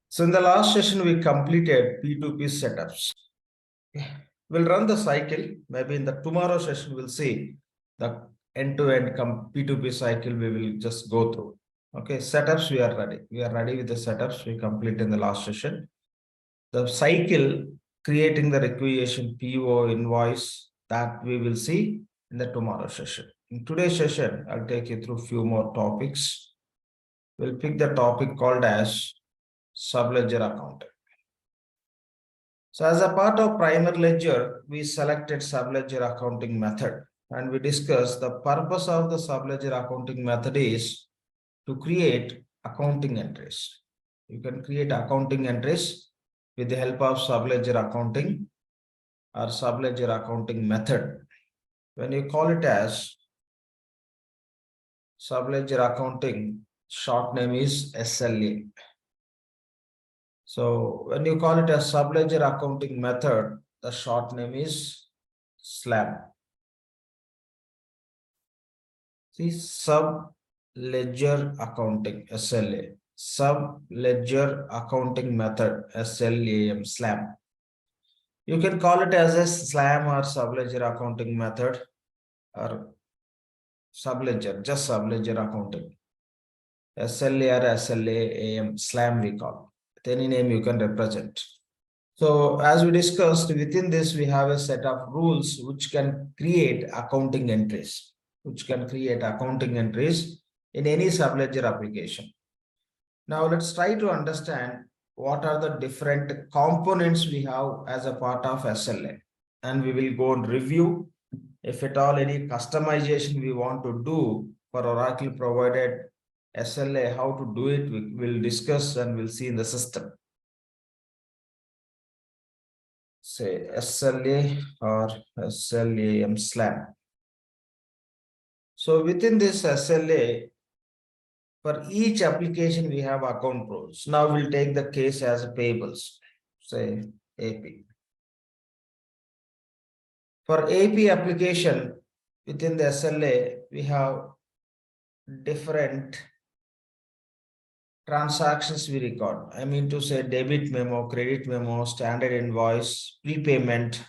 So in the last session, we completed P2P setups. We'll run the cycle. Maybe in the tomorrow session, we'll see the end-to-end P2P cycle we will just go through. Okay, setups, we are ready. We are ready with the setups we completed in the last session. The cycle, creating the requisition PO invoice, that we will see in the tomorrow session. In today's session, I'll take you through a few more topics. We'll pick the topic called as Subledger accounting. So as a part of primary ledger, we selected subledger accounting method, and we discussed the purpose of the subledger accounting method is to create accounting entries. You can create accounting entries with the help of subledger accounting or subledger accounting method. When you call it as subledger accounting, short name is SLA. So when you call it a subledger accounting method, the short name is SLAB. See, subledger accounting, SLA. Subledger accounting method, SLAM, SLAM. You can call it as a SLAM or subledger accounting method or subledger, just subledger accounting. SLA or SLAM, SLAM we call. With any name you can represent. So as we discussed, within this, we have a set of rules which can create accounting entries, in any subledger application. Now let's try to understand what are the different components we have as a part of SLA. And we will go and review if at all any customization we want to do for Oracle provided SLA, how to do it, we will discuss and we'll see in the system. Say SLA or SLAM SLAM. So within this SLA, for each application, we have account rules. Now we'll take the case as payables, say AP. For AP application, within the SLA, we have different transactions we record. I mean to say debit memo, credit memo, standard invoice, prepayment,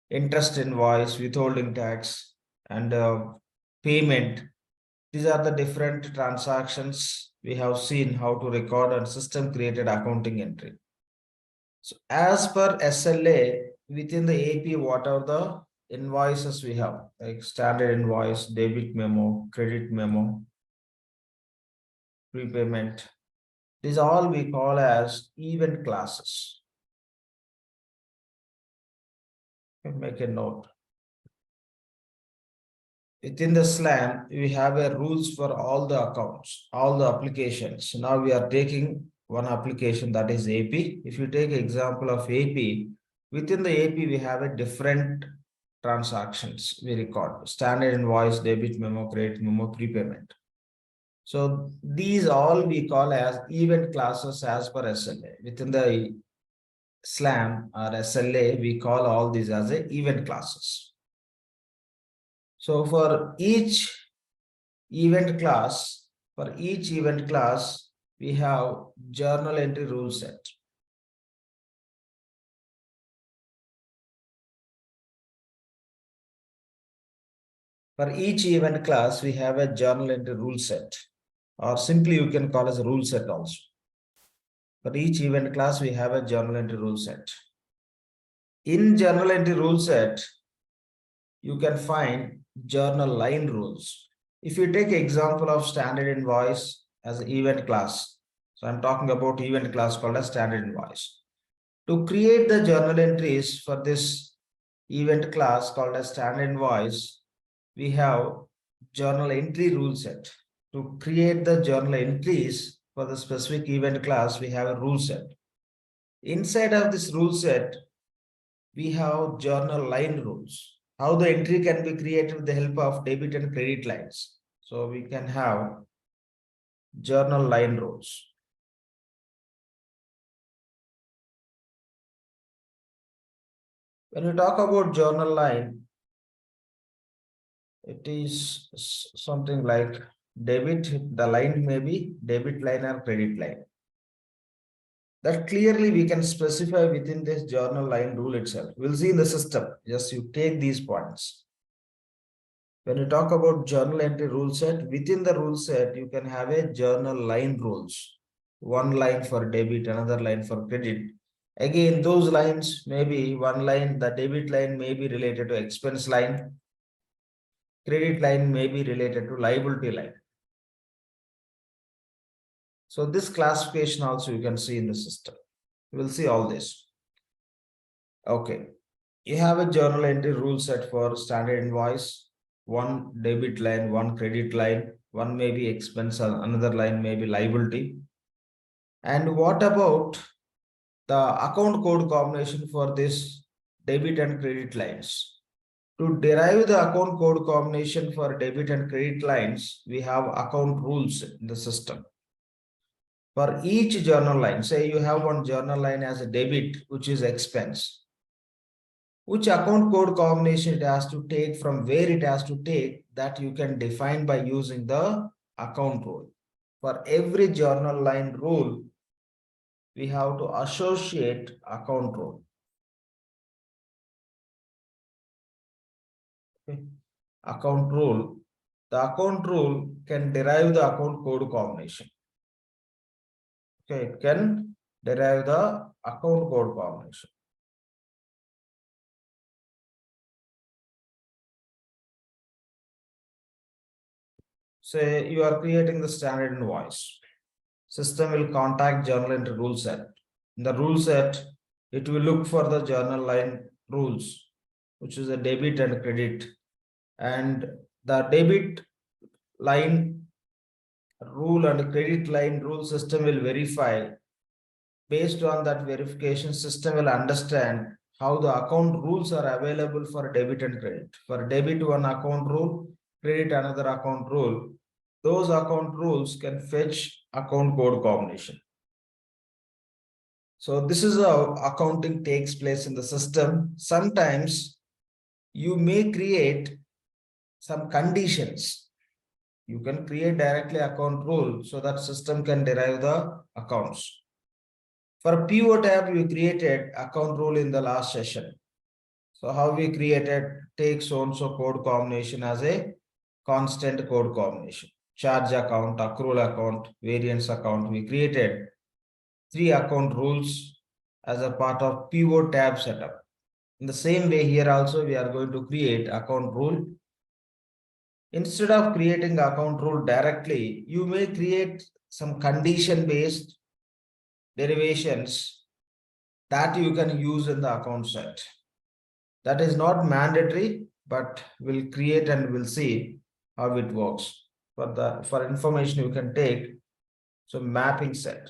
interest invoice, withholding tax, and payment. These are the different transactions we have seen how to record and system created accounting entry. So as per SLA, within the AP, what are the invoices we have? Like standard invoice, debit memo, credit memo, prepayment. These all we call as event classes. Make a note. Within the SLAM, we have a rules for all the accounts, all the applications. Now we are taking one application, that is AP. If you take example of AP, within the AP, we have a different transactions we record. Standard invoice, debit memo, credit memo, prepayment. So these all we call as event classes as per SLA. Within the SLAM or SLA, we call all these as a event classes. So for each event class, we have journal entry rule set. For each event class, we have a journal entry rule set, or simply you can call as a rule set also. For each event class, we have a journal entry rule set. In journal entry rule set, you can find journal line rules. If you take example of standard invoice as an event class, so I'm talking about event class called as standard invoice. To create the journal entries for this event class called as standard invoice, we have journal entry rule set. To create the journal entries for the specific event class, we have a rule set. Inside of this rule set, we have journal line rules. How the entry can be created with the help of debit and credit lines. So we can have journal line rules. When we talk about journal line, it is something like debit, the line may be debit line or credit line. that clearly we can specify within this journal line rule itself. We'll see in the system. Just you take these points. When you talk about journal entry rule set, within the rule set, you can have a journal line rules. One line for debit, another line for credit. Again, those lines may be one line, the debit line may be related to expense line. Credit line may be related to liability line. So this classification also you can see in the system. We'll see all this. Okay. You have a journal entry rule set for standard invoice. One debit line, one credit line, one may be expense, another line may be liability. And what about the account code combination for this debit and credit lines? To derive the account code combination for debit and credit lines, we have account rules in the system. For each journal line, say you have one journal line as a debit, which is expense. Which account code combination it has to take, from where it has to take, that you can define by using the account rule. For every journal line rule, we have to associate account rule. Okay. Account rule. The account rule can derive the account code combination. Okay, it can derive the account code combination. Say you are creating the standard invoice. System will contact journal entry rule set. In the rule set, it will look for the journal line rules, which is a debit and credit. And the debit line rule and credit line rule system will verify. Based on that verification, system will understand how the account rules are available for debit and credit. For debit, one account rule, credit another account rule. Those account rules can fetch account code combination. So this is how accounting takes place in the system. Sometimes you may create some conditions. You can create directly account rule so that system can derive the accounts. For PO tab, we created account rule in the last session. So how we created, take so-and-so code combination as a constant code combination. Charge account, accrual account, variance account. We created 3 account rules as a part of PO tab setup. In the same way here also we are going to create account rule. Instead of creating account rule directly, you may create some condition based derivations that you can use in the account set. That is not mandatory, but we'll create and we'll see how it works. For information you can take so mapping set.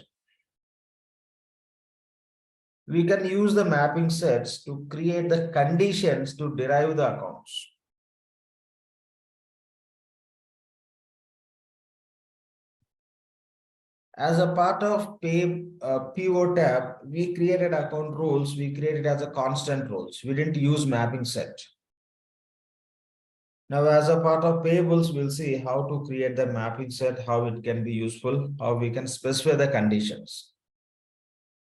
We can use the mapping sets to create the conditions to derive the accounts. As a part of PO tab, we created account rules. We created as a constant rules. We didn't use mapping set. Now, as a part of payables, we'll see how to create the mapping set, how it can be useful, how we can specify the conditions.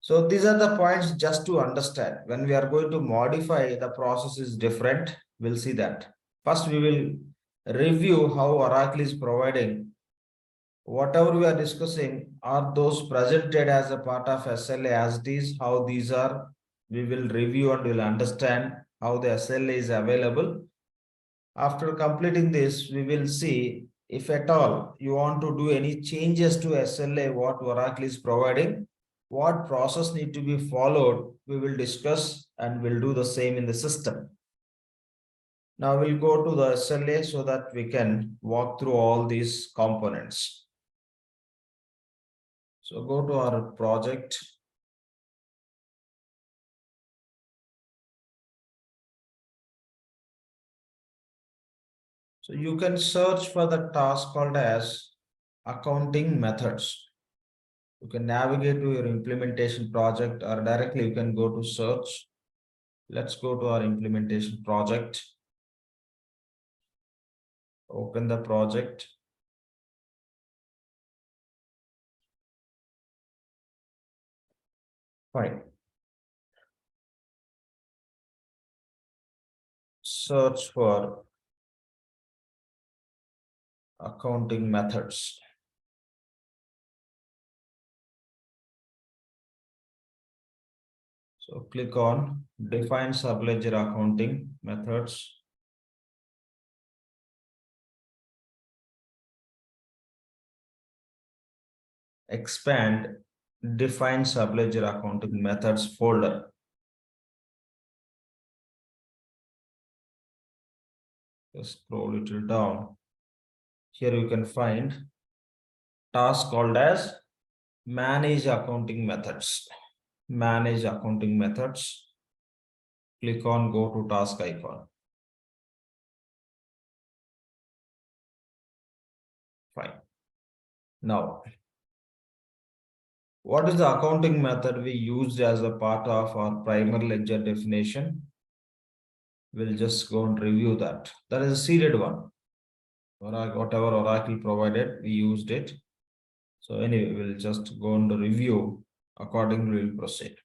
So these are the points just to understand. When we are going to modify, the process is different. We'll see that. First, we will review how Oracle is providing. Whatever we are discussing are those presented as a part of SLA as it is, how these are. We will review and will understand how the SLA is available. After completing this, we will see if at all you want to do any changes to SLA, what Oracle is providing, what process need to be followed, we will discuss and we'll do the same in the system. Now we'll go to the SLA so that we can walk through all these components. So go to our project. So you can search for the task called as accounting methods. You can navigate to your implementation project or directly you can go to search. Let's go to our implementation project. Open the project. Fine. Search for accounting methods. So click on define subledger accounting methods. Expand define subledger accounting methods folder. Just scroll it down. Here you can find task called as manage accounting methods. Manage accounting methods. Click on go to task icon. Fine. Now, what is the accounting method we used as a part of our primary ledger definition? We'll just go and review that. That is a seeded one. Whatever Oracle provided, we used it. So anyway, we'll just go and review. Accordingly, we'll proceed.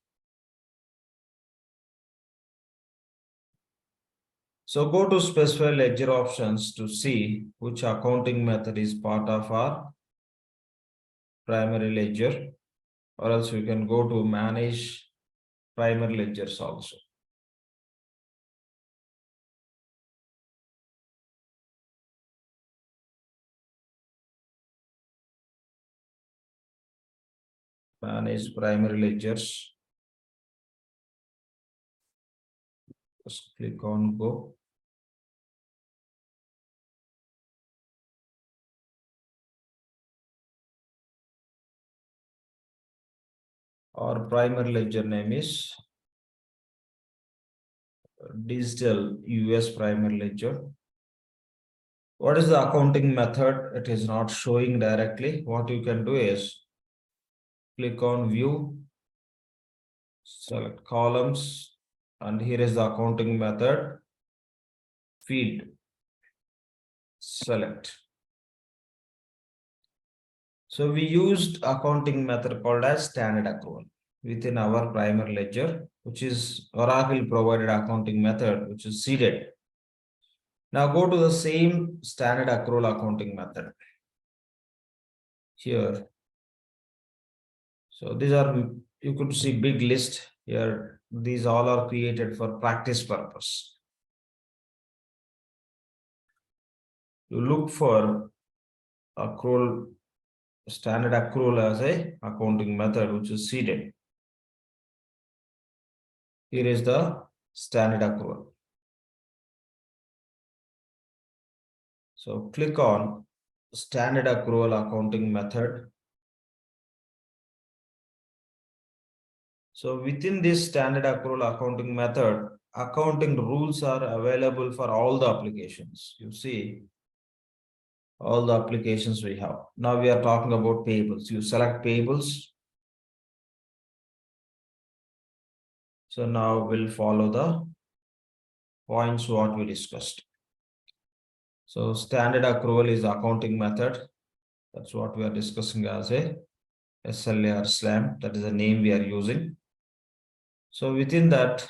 So go to specify ledger options to see which accounting method is part of our primary ledger, or else we can go to manage primary ledgers also. Manage primary ledgers. Just click on go. Our primary ledger name is digital US primary ledger. What is the accounting method? It is not showing directly. What you can do is click on view, select columns, and here is the accounting method field. Select. So we used accounting method called as standard accrual within our primary ledger, which is Oracle provided accounting method, which is seeded. Now go to the same standard accrual accounting method here. So these are, you could see big list here. These all are created for practice purpose. You look for accrual, standard accrual as a accounting method, which is seeded. Here is the standard accrual. So click on standard accrual accounting method. So within this standard accrual accounting method, accounting rules are available for all the applications. You see all the applications we have. Now we are talking about payables. You select payables. So now we'll follow the points what we discussed. So standard accrual is accounting method. That's what we are discussing as a SLA or SLAM. That is the name we are using. So within that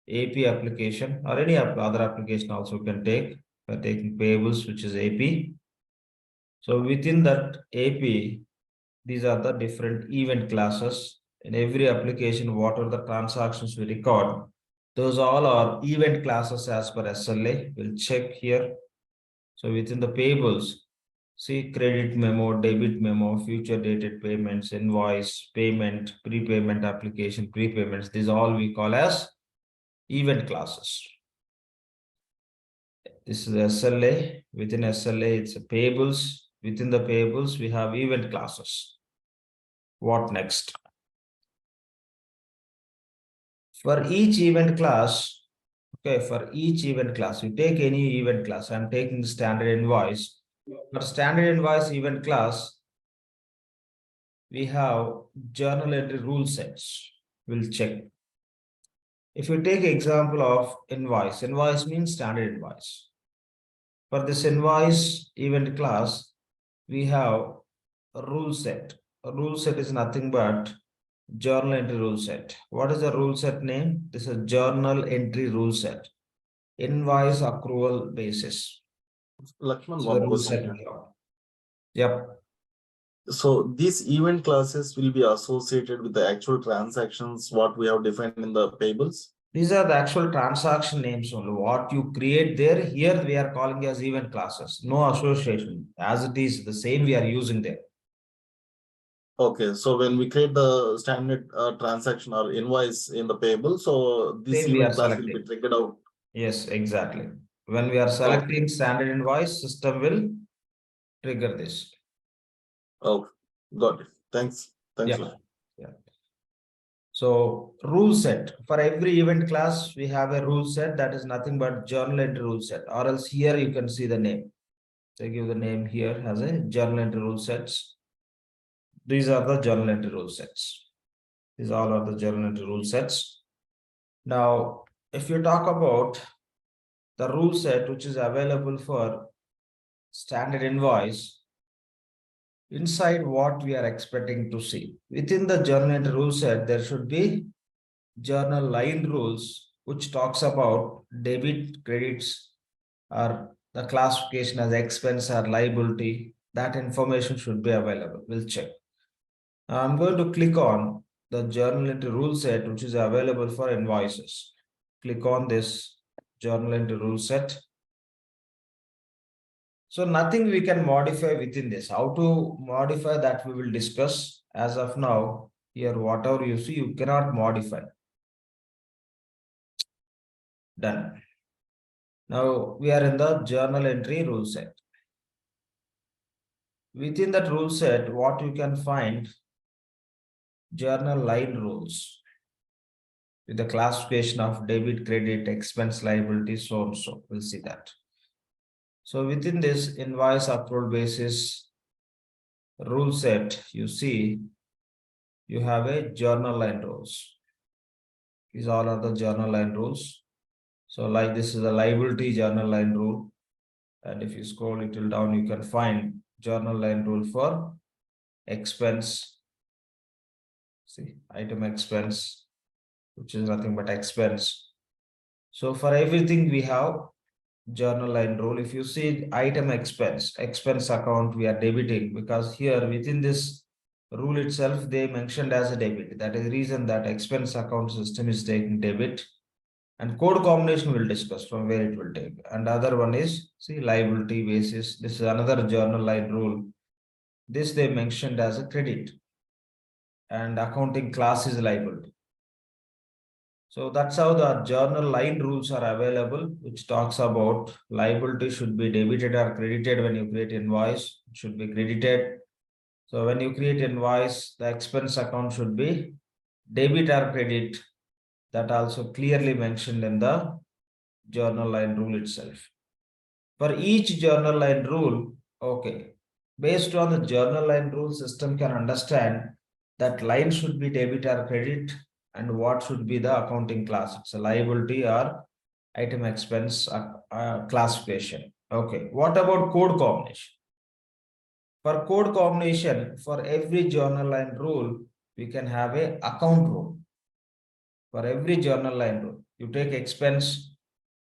AP application or any other application also can take, by taking payables, which is AP. So within that AP, these are the different event classes. In every application, what are the transactions we record? Those all are event classes as per SLA. We'll check here. So within the payables, see credit memo, debit memo, future dated payments, invoice, payment, prepayment application, prepayments. These all we call as event classes. This is SLA. Within SLA, it's a payables. Within the payables, we have event classes. What next? For each event class, okay, for each event class, you take any event class. I'm taking the standard invoice. For standard invoice event class, we have journal entry rule sets. We'll check. If you take example of invoice, invoice means standard invoice. For this invoice event class, we have a rule set. A rule set is nothing but Journal entry rule set. What is the rule set name? This is journal entry rule set. Invoice accrual basis. Lakshman, So the one rule question set here. we have. Yep. So these event classes will be associated with the actual transactions, what we have defined in the payables. These are the actual transaction names only. What you create there, here we are calling as event classes. No association. As it is, the same we are using there. Okay, so when we create the standard transaction or invoice in the payable, so this Same we are event class will be selecting. triggered out. Yes, exactly. When we are selecting standard invoice, system will trigger this. Okay, got it. Thanks. Thanks. Yeah. Yeah. So rule set for every event class, we have a rule set that is nothing but journal entry rule set, or else here you can see the name. They give the name here as a journal entry rule sets. These are the journal entry rule sets. These all are the journal entry rule sets. Now, if you talk about the rule set which is available for standard invoice, inside what we are expecting to see within the journal entry rule set, there should be journal line rules which talks about debit, credits, or the classification as expense or liability. That information should be available. We'll check. I'm going to click on the journal entry rule set which is available for invoices. Click on this journal entry rule set. So nothing we can modify within this. How to modify that we will discuss. As of now, here whatever you see, you cannot modify. Done. Now we are in the journal entry rule set. Within that rule set, what you can find, journal line rules with the classification of debit, credit, expense, liability, so and so. We'll see that. So within this invoice accrual basis rule set, you see you have a journal line rules. These all are the journal line rules. So like this is a liability journal line rule. And if you scroll little down, you can find journal line rule for expense. See, item expense, which is nothing but expense. So for everything we have journal line rule. If you see item expense account, we are debiting because here within this rule itself, they mentioned as a debit. That is the reason that expense account system is taking debit. And code combination we'll discuss from where it will take. And other one is, see, liability basis. This is another journal line rule. This they mentioned as a credit. And accounting class is liability. So that's how the journal line rules are available, which talks about liability should be debited or credited when you create invoice, it should be credited. So when you create invoice, the expense account should be debit or credit. That also clearly mentioned in the journal line rule itself. For each journal line rule, okay, based on the journal line rule, system can understand that line should be debit or credit and what should be the accounting class. It's a liability or item expense classification. Okay, what about code combination? For code combination, for every journal line rule, we can have a account rule. For every journal line rule, you take expense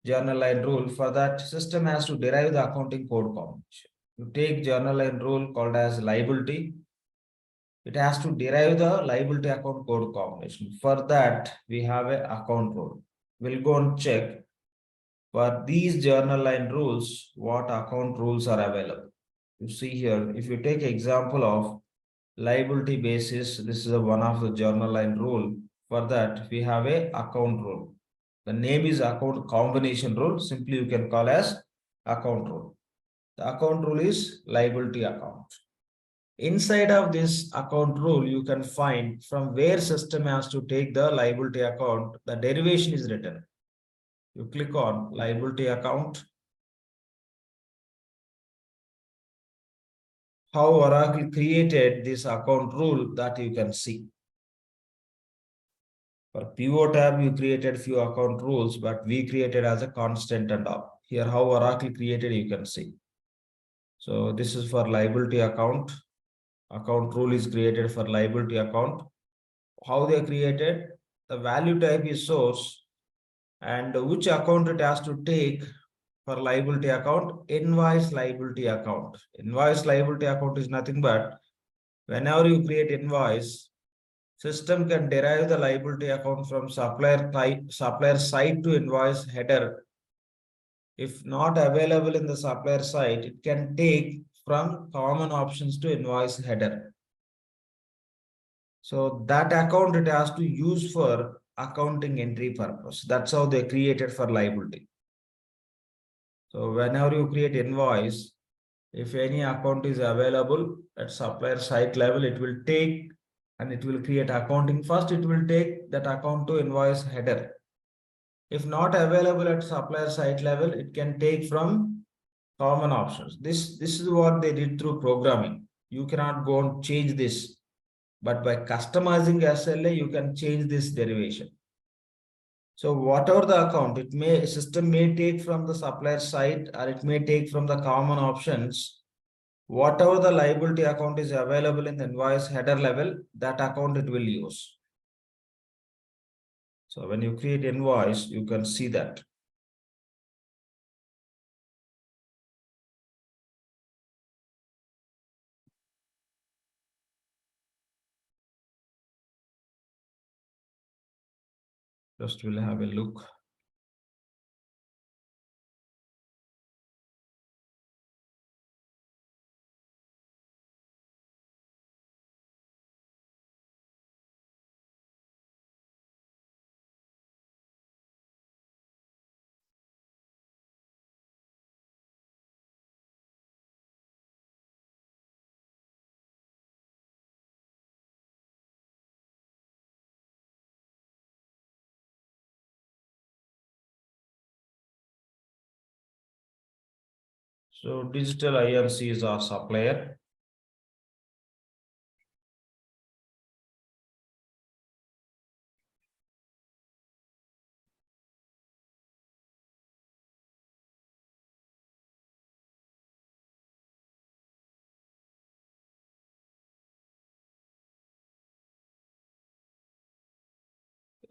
journal line rule. For that, system has to derive the accounting code combination. You take journal line rule called as liability. It has to derive the liability account code combination. For that, we have a account rule. We'll go and check for these journal line rules, what account rules are available. You see here, if you take example of liability basis, this is one of the journal line rule. For that, we have a account rule. The name is account combination rule. Simply you can call as account rule. The account rule is liability account. Inside of this account rule, you can find from where system has to take the liability account, the derivation is written. You click on liability account. How Oracle created this account rule that you can see. For PO tab, you created few account rules, but we created as a constant and all. Here, how Oracle created, you can see. So this is for liability account. Account rule is created for liability account. how they are created, the value type is source, and which account it has to take for liability account, invoice liability account. Invoice liability account is nothing but whenever you create invoice, system can derive the liability account from supplier type, supplier side to invoice header. If not available in the supplier side, it can take from common options to invoice header. So that account it has to use for accounting entry purpose. That's how they created for liability. So whenever you create invoice, if any account is available at supplier site level, it will take and it will create accounting. First, it will take that account to invoice header. If not available at supplier site level, it can take from common options. This is what they did through programming. You cannot go and change this, but by customizing SLA, you can change this derivation. So whatever the account, system may take from the supplier side or it may take from the common options. Whatever the liability account is available in the invoice header level, that account it will use. So when you create invoice, you can see that. Just we'll have a look. So digital IMC is our supplier.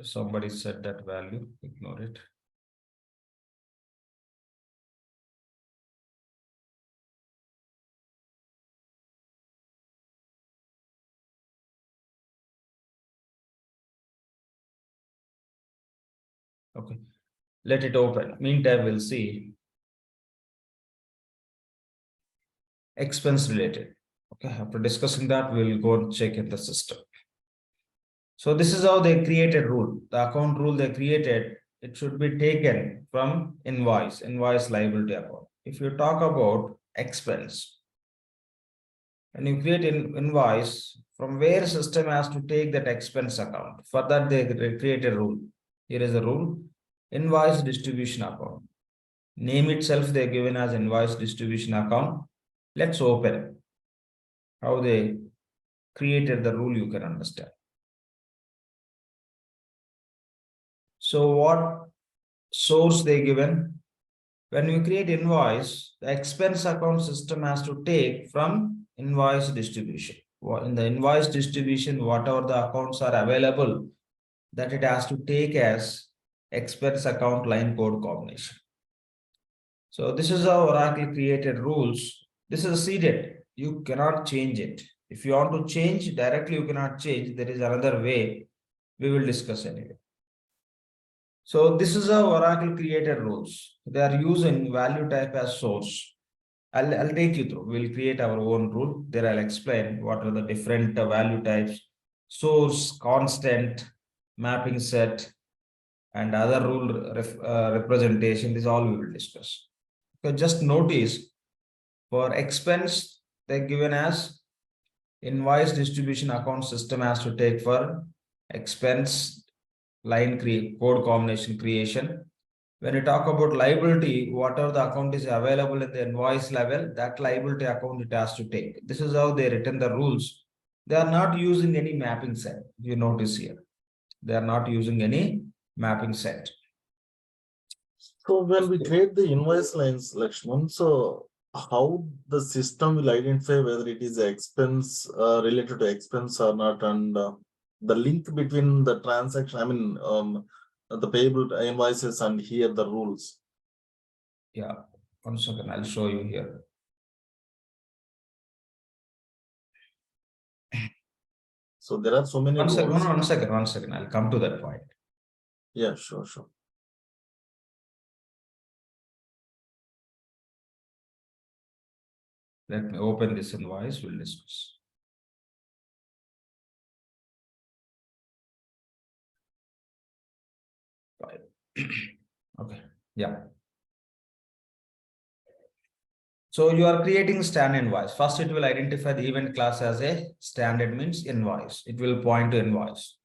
Somebody said that value, ignore it. Okay, let it open. Meantime, we'll see expense related. Okay, after discussing that, we'll go and check in the system. So this is how they created rule. The account rule they created, it should be taken from invoice liability account. If you talk about expense, and you create an invoice, from where system has to take that expense account. For that, they create a rule. Here is a rule, invoice distribution account. Name itself they're given as invoice distribution account. Let's open how they created the rule, you can understand. So what source they given? When we create invoice, the expense account system has to take from invoice distribution. In the invoice distribution, whatever the accounts are available, that it has to take as expense account line code combination. So this is how Oracle created rules. This is seeded. You cannot change it. If you want to change directly, you cannot change. There is another way. We will discuss anyway. So this is how Oracle created rules. They are using value type as source. I'll take you through. We'll create our own rule. There I'll explain what are the different value types, source, constant, mapping set, and other rule representation. This all we will discuss. So just notice for expense, they're given as invoice distribution account system has to take for expense line code combination creation. When you talk about liability, whatever the account is available at the invoice level, that liability account it has to take. This is how they written the rules. They are not using any mapping set. You notice here, they are not using any mapping set. So when we create the invoice lines, Lakshman, so how the system will identify whether it is expense related to expense or not, and the link between the transaction, I mean, the payable invoices and here the rules. Yeah, 1 second, I'll show you here. So there are so many One second, rules. 1 second, I'll come to that point. Yeah, sure. Let me open this invoice, we'll discuss. Right. Okay, yeah. So you are creating standard invoice. First, it will identify the event class as a standard, means invoice. It will point to invoice.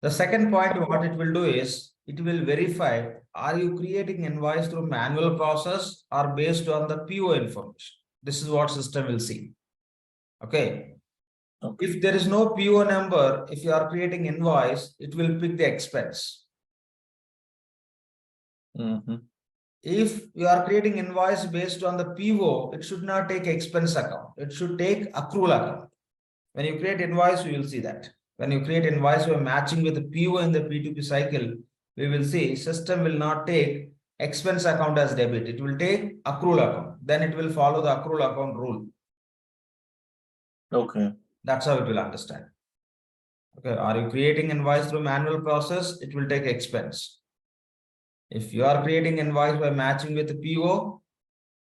The second point, what it will do is, it will verify, are you creating invoice through manual process or based on the PO information? This is what system will see. Okay. If there is no PO number, if you are creating invoice, it will pick the expense. If you are creating invoice based on the PO, it should not take expense account. It should take accrual account. When you create invoice, we will see that. When you create invoice, we are matching with the PO in the P2P cycle. We will see system will not take expense account as debit. It will take accrual account. Then it will follow the accrual account rule. Okay. That's how it will understand. Okay. Are you creating invoice through manual process? It will take expense. If you are creating invoice by matching with the PO,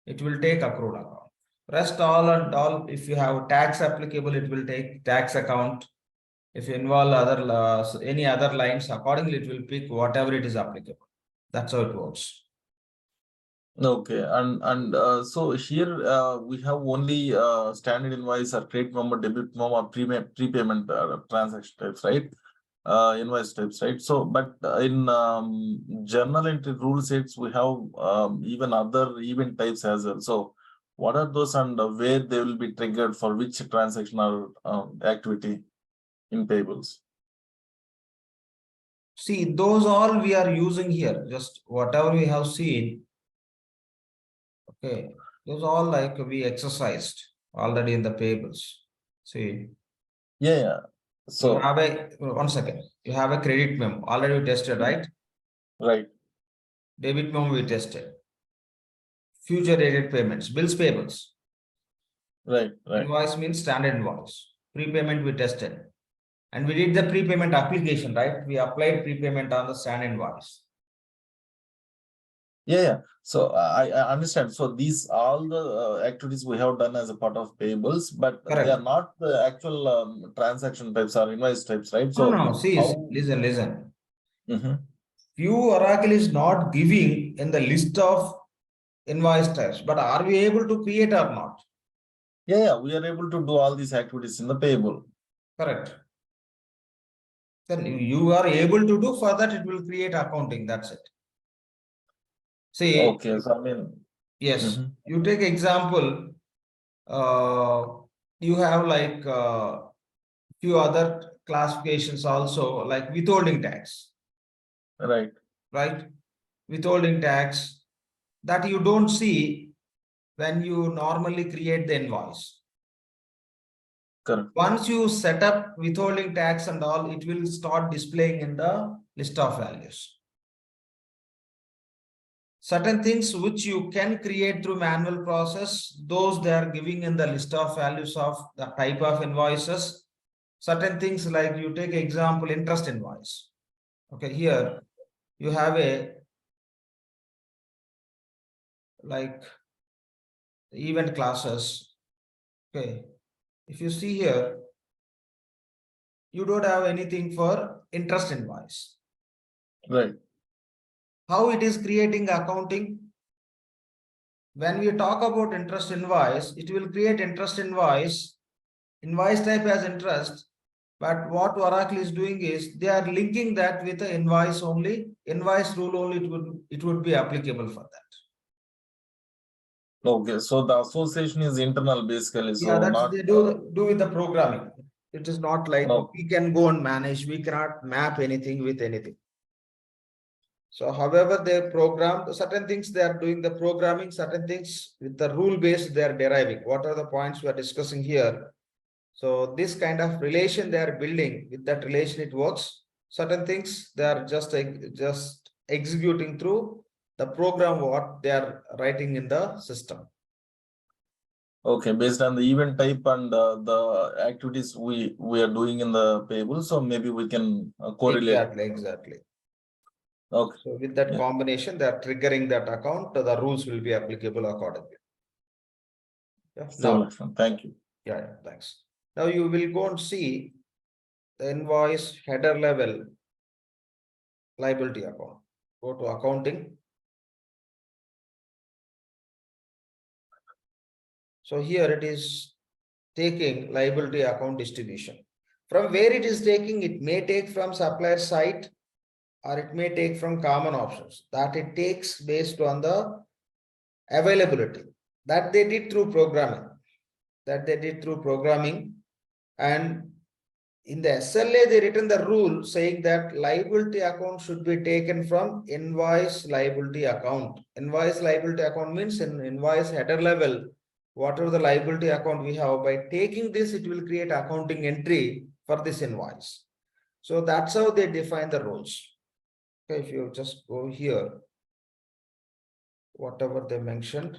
it will take accrual account. Rest all and all, if you have tax applicable, it will take tax account. If you involve other any other lines, accordingly, it will pick whatever it is applicable. That's how it works. Okay, and so here we have only standard invoice or credit memo, debit memo, or prepayment transaction types, right? Invoice types, right? So, but in journal entry rule sets, we have even other event types as well. So, what are those and where they will be triggered for which transaction or activity in payables? See, those all we are using here, just whatever we have seen. Okay, those all like we exercised already in the payables. See. Yeah. So you have a 1 second. You have a credit memo already tested, right? Right. Debit memo we tested. Future dated payments, bills payables. Right. Invoice means standard invoice. Prepayment we tested. And we did the prepayment application, right? We applied prepayment on the standard invoice. Yeah. So I understand. So these all the activities we have done as a part of payables, but Correct. they are not the actual transaction types or invoice types, right? So no. See, how... listen. Mhm. Few Oracle is not giving in the list of invoice types, but are we able to create or not? Yeah, we are able to do all these activities in the payable. Correct. Then you are able to do, for that it will create accounting. That's it. See. Okay, so I mean, Yes. You take example. You have like few other classifications also, like withholding tax. right. Withholding tax that you don't see when you normally create the invoice. Correct. Once you set up withholding tax and all, it will start displaying in the list of values. Certain things which you can create through manual process, those they are giving in the list of values of the type of invoices. Certain things like you take example, interest invoice. Okay, here you have a like event classes. Okay, if you see here, you don't have anything for interest invoice. Right. How it is creating accounting? When we talk about interest invoice, it will create interest invoice type as interest. But what Oracle is doing is they are linking that with the invoice only, invoice rule only, it would be applicable for that. Okay, so the association is internal basically. So Yeah, that's not they do with the programming. It is not like Okay. we can go and manage, we cannot map anything with anything. So however they program certain things, they are doing the programming, certain things with the rule based they are deriving. What are the points we are discussing here? So this kind of relation they are building, with that relation it works. Certain things they are just executing through the program what they are writing in the system. Okay, based on the event type and the activities we are doing in the payable, so maybe we can correlate. Exactly. Okay. So with that Yeah. combination, they are triggering that account. The rules will be applicable accordingly. Yeah. So, Now, Lakshman, thank you. yeah, thanks. Now you will go and see the invoice header level liability account. Go to accounting. So here it is taking liability account distribution. From where it is taking, it may take from supplier site or it may take from common options that it takes based on the availability that they did through programming. And in the SLA, they written the rule saying that liability account should be taken from invoice liability account. Invoice liability account means in invoice header level, whatever the liability account we have, by taking this, it will create accounting entry for this invoice. So that's how they define the rules. Okay, if you just go here, whatever they mentioned.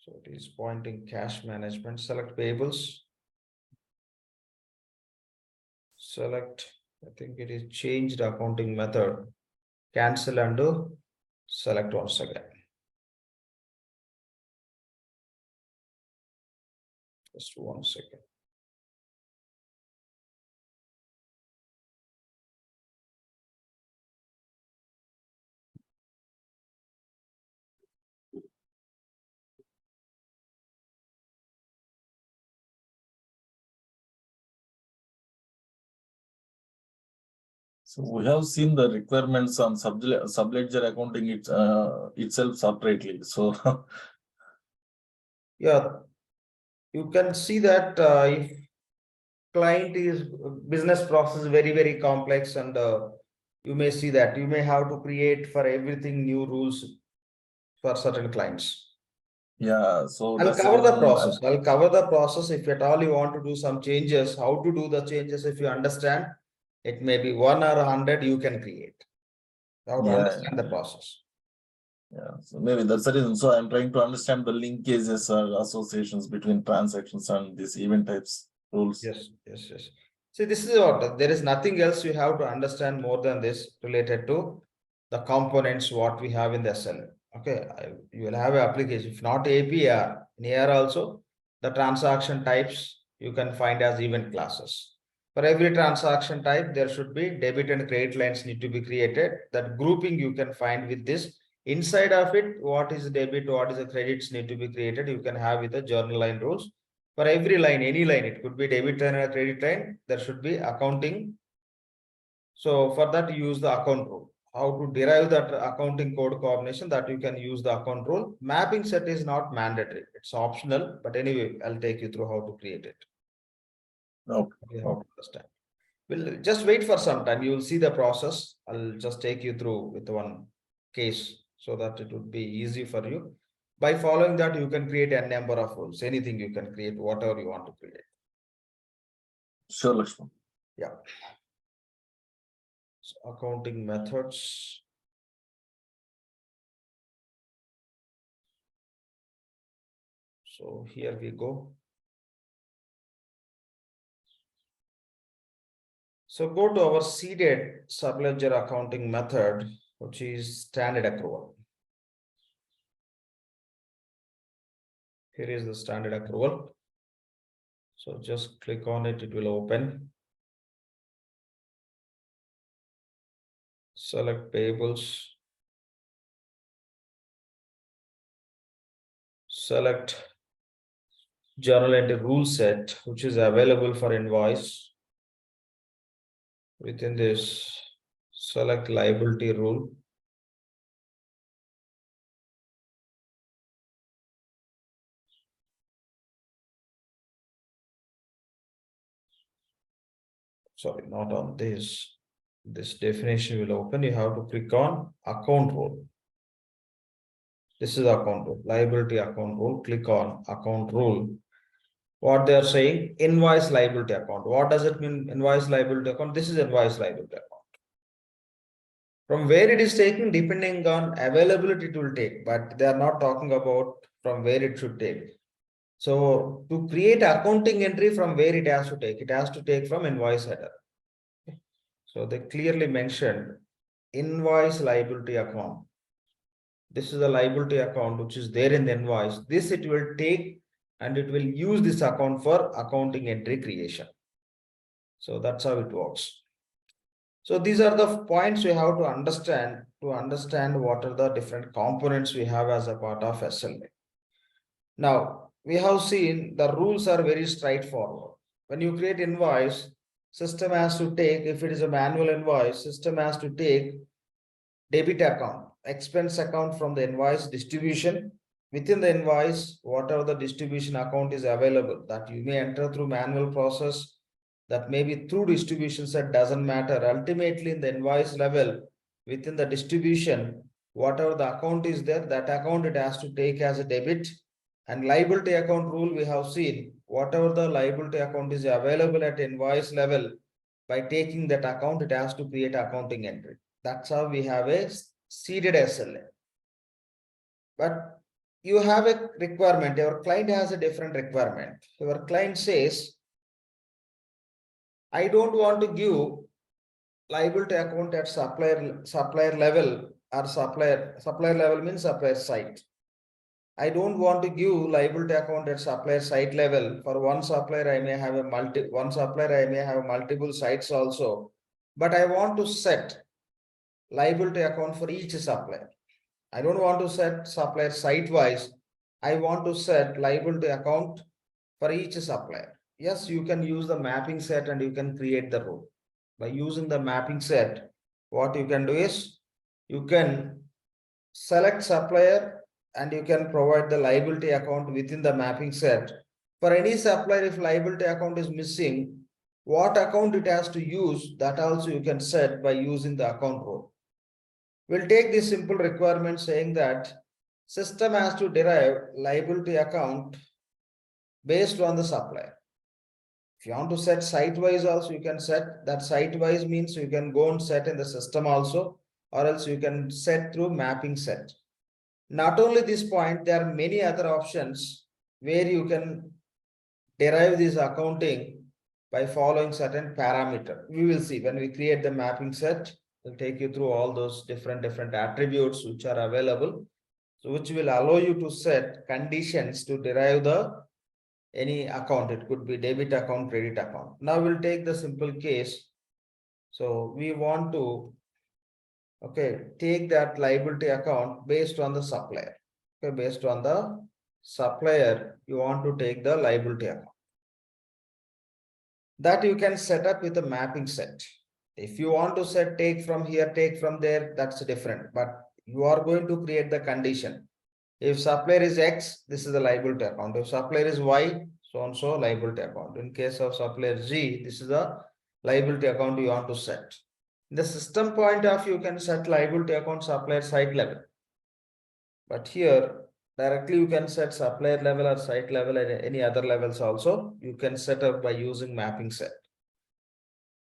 So it is pointing cash management, select payables. Select, I think it is changed accounting method, cancel and do select once again. Just 1 second. So we have seen the requirements on subledger accounting itself separately. So Yeah, you can see that if client is business process very complex, and you may see that you may have to create for everything new rules for certain clients. yeah, so I'll that's the cover the reason process. I'll cover the process. If at all you want to do some changes, how to do the changes, if you understand, it may be 1 or 100 you can create. How to yeah, understand the process. yeah. So maybe that's the reason. So I'm trying to understand the linkages or associations between transactions and these event types rules. Yes. See, this is what, there is nothing else you have to understand more than this related to the components what we have in the SLA. Okay, you will have an application. If not APR, in AR also, the transaction types you can find as event classes. For every transaction type, there should be debit and credit lines need to be created. That grouping you can find with this. Inside of it, what is debit, what is the credits need to be created, you can have with the journal line rules. For every line, any line, it could be debit line or credit line, there should be accounting. So for that, you use the account rule. How to derive that accounting code combination, that you can use the account rule. Mapping set is not mandatory, it's optional, but anyway, I'll take you through how to create it. Okay. You have to understand. We'll just wait for some time, you will see the process. I'll just take you through with one case so that it would be easy for you. By following that, you can create a number of rules, anything you can create, whatever you want to create. Sure, Lakshman. Yeah. So accounting methods. So here we go. So go to our seeded subledger accounting method, which is standard accrual. Here is the standard accrual. So just click on it, it will open. Select payables. Select journal entry rule set, which is available for invoice. Within this, select liability rule. Sorry, not on this. This definition will open. You have to click on account rule. This is account rule, liability account rule. Click on account rule. what they are saying, invoice liability account. What does it mean, invoice liability account? This is invoice liability account. From where it is taken, depending on availability, it will take, but they are not talking about from where it should take. So to create accounting entry, from where it has to take from invoice header. So they clearly mentioned invoice liability account. This is a liability account which is there in the invoice. This it will take and it will use this account for accounting entry creation. So that's how it works. So these are the points we have to understand what are the different components we have as a part of SLA. Now, we have seen the rules are very straightforward. When you create invoice, system has to take, if it is a manual invoice, system has to take debit account, expense account from the invoice distribution. Within the invoice, whatever the distribution account is available, that you may enter through manual process, that may be through distribution set, doesn't matter. Ultimately, in the invoice level, within the distribution, whatever the account is there, that account it has to take as a debit. And liability account rule we have seen, whatever the liability account is available at invoice level, by taking that account, it has to create accounting entry. That's how we have a seeded SLA. But you have a requirement, your client has a different requirement. Your client says, I don't want to give liability account at supplier level, or supplier level means supplier site. I don't want to give liability account at supplier site level. For one supplier, I may have multiple sites also, but I want to set liability account for each supplier. I don't want to set supplier site wise. I want to set liability account for each supplier. Yes, you can use the mapping set and you can create the rule. By using the mapping set, what you can do is you can select supplier and you can provide the liability account within the mapping set. For any supplier, if liability account is missing, what account it has to use, that also you can set by using the account rule. We'll take this simple requirement saying that system has to derive liability account based on the supplier. If you want to set site-wise also, you can set that. Site-wise means you can go and set in the system also, or else you can set through mapping set. Not only this point, there are many other options where you can derive this accounting by following certain parameter. We will see when we create the mapping set. We'll take you through all those different attributes which are available. So which will allow you to set conditions to derive the any account. It could be debit account, credit account. Now we'll take the simple case. So we want to take that liability account based on the supplier. Okay, based on the supplier, you want to take the liability account. That you can set up with a mapping set. If you want to take from here, take from there, that's different. But you are going to create the condition. If supplier is X, this is the liability account. If supplier is Y, so and so liability account. In case of supplier Z, this is the liability account you want to set. In the system point of view, you can set liability account supplier site level. But here, directly you can set supplier level or site level and any other levels also. You can set up by using mapping set.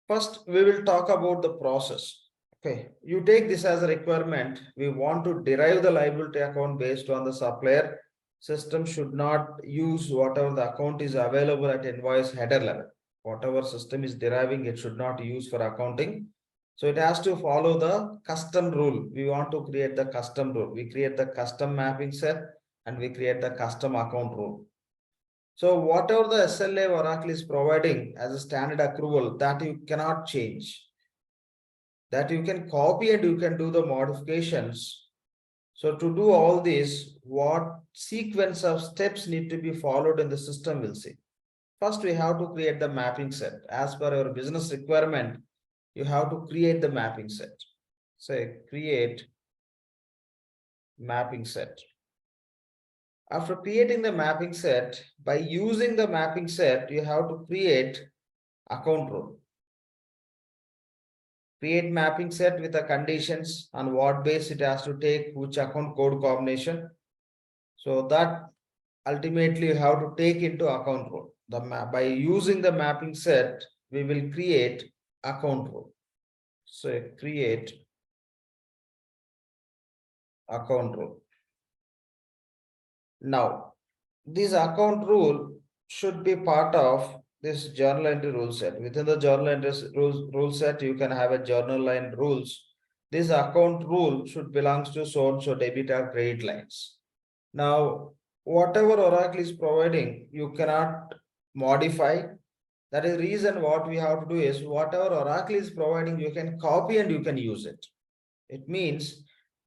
First, we will talk about the process. Okay, you take this as a requirement. We want to derive the liability account based on the supplier. System should not use whatever the account is available at invoice header level. Whatever system is deriving, it should not use for accounting. So it has to follow the custom rule. We want to create the custom rule. We create the custom mapping set and we create the custom account rule. So whatever the SLA Oracle is providing as a standard accrual, that you cannot change. That you can copy and you can do the modifications. So to do all this, what sequence of steps need to be followed in the system, we'll see. First, we have to create the mapping set. As per your business requirement, you have to create the mapping set. Say create mapping set. After creating the mapping set, by using the mapping set, you have to create account rule. Create mapping set with the conditions on what base it has to take, which account code combination. So that ultimately you have to take into account rule. by using the mapping set, we will create account rule. So create account rule. Now, this account rule should be part of this journal entry rule set. Within the journal entry rule set, you can have a journal line rules. This account rule should belongs to so and so debit or credit lines. Now, whatever Oracle is providing, you cannot modify. That is the reason what we have to do is whatever Oracle is providing, you can copy and you can use it. It means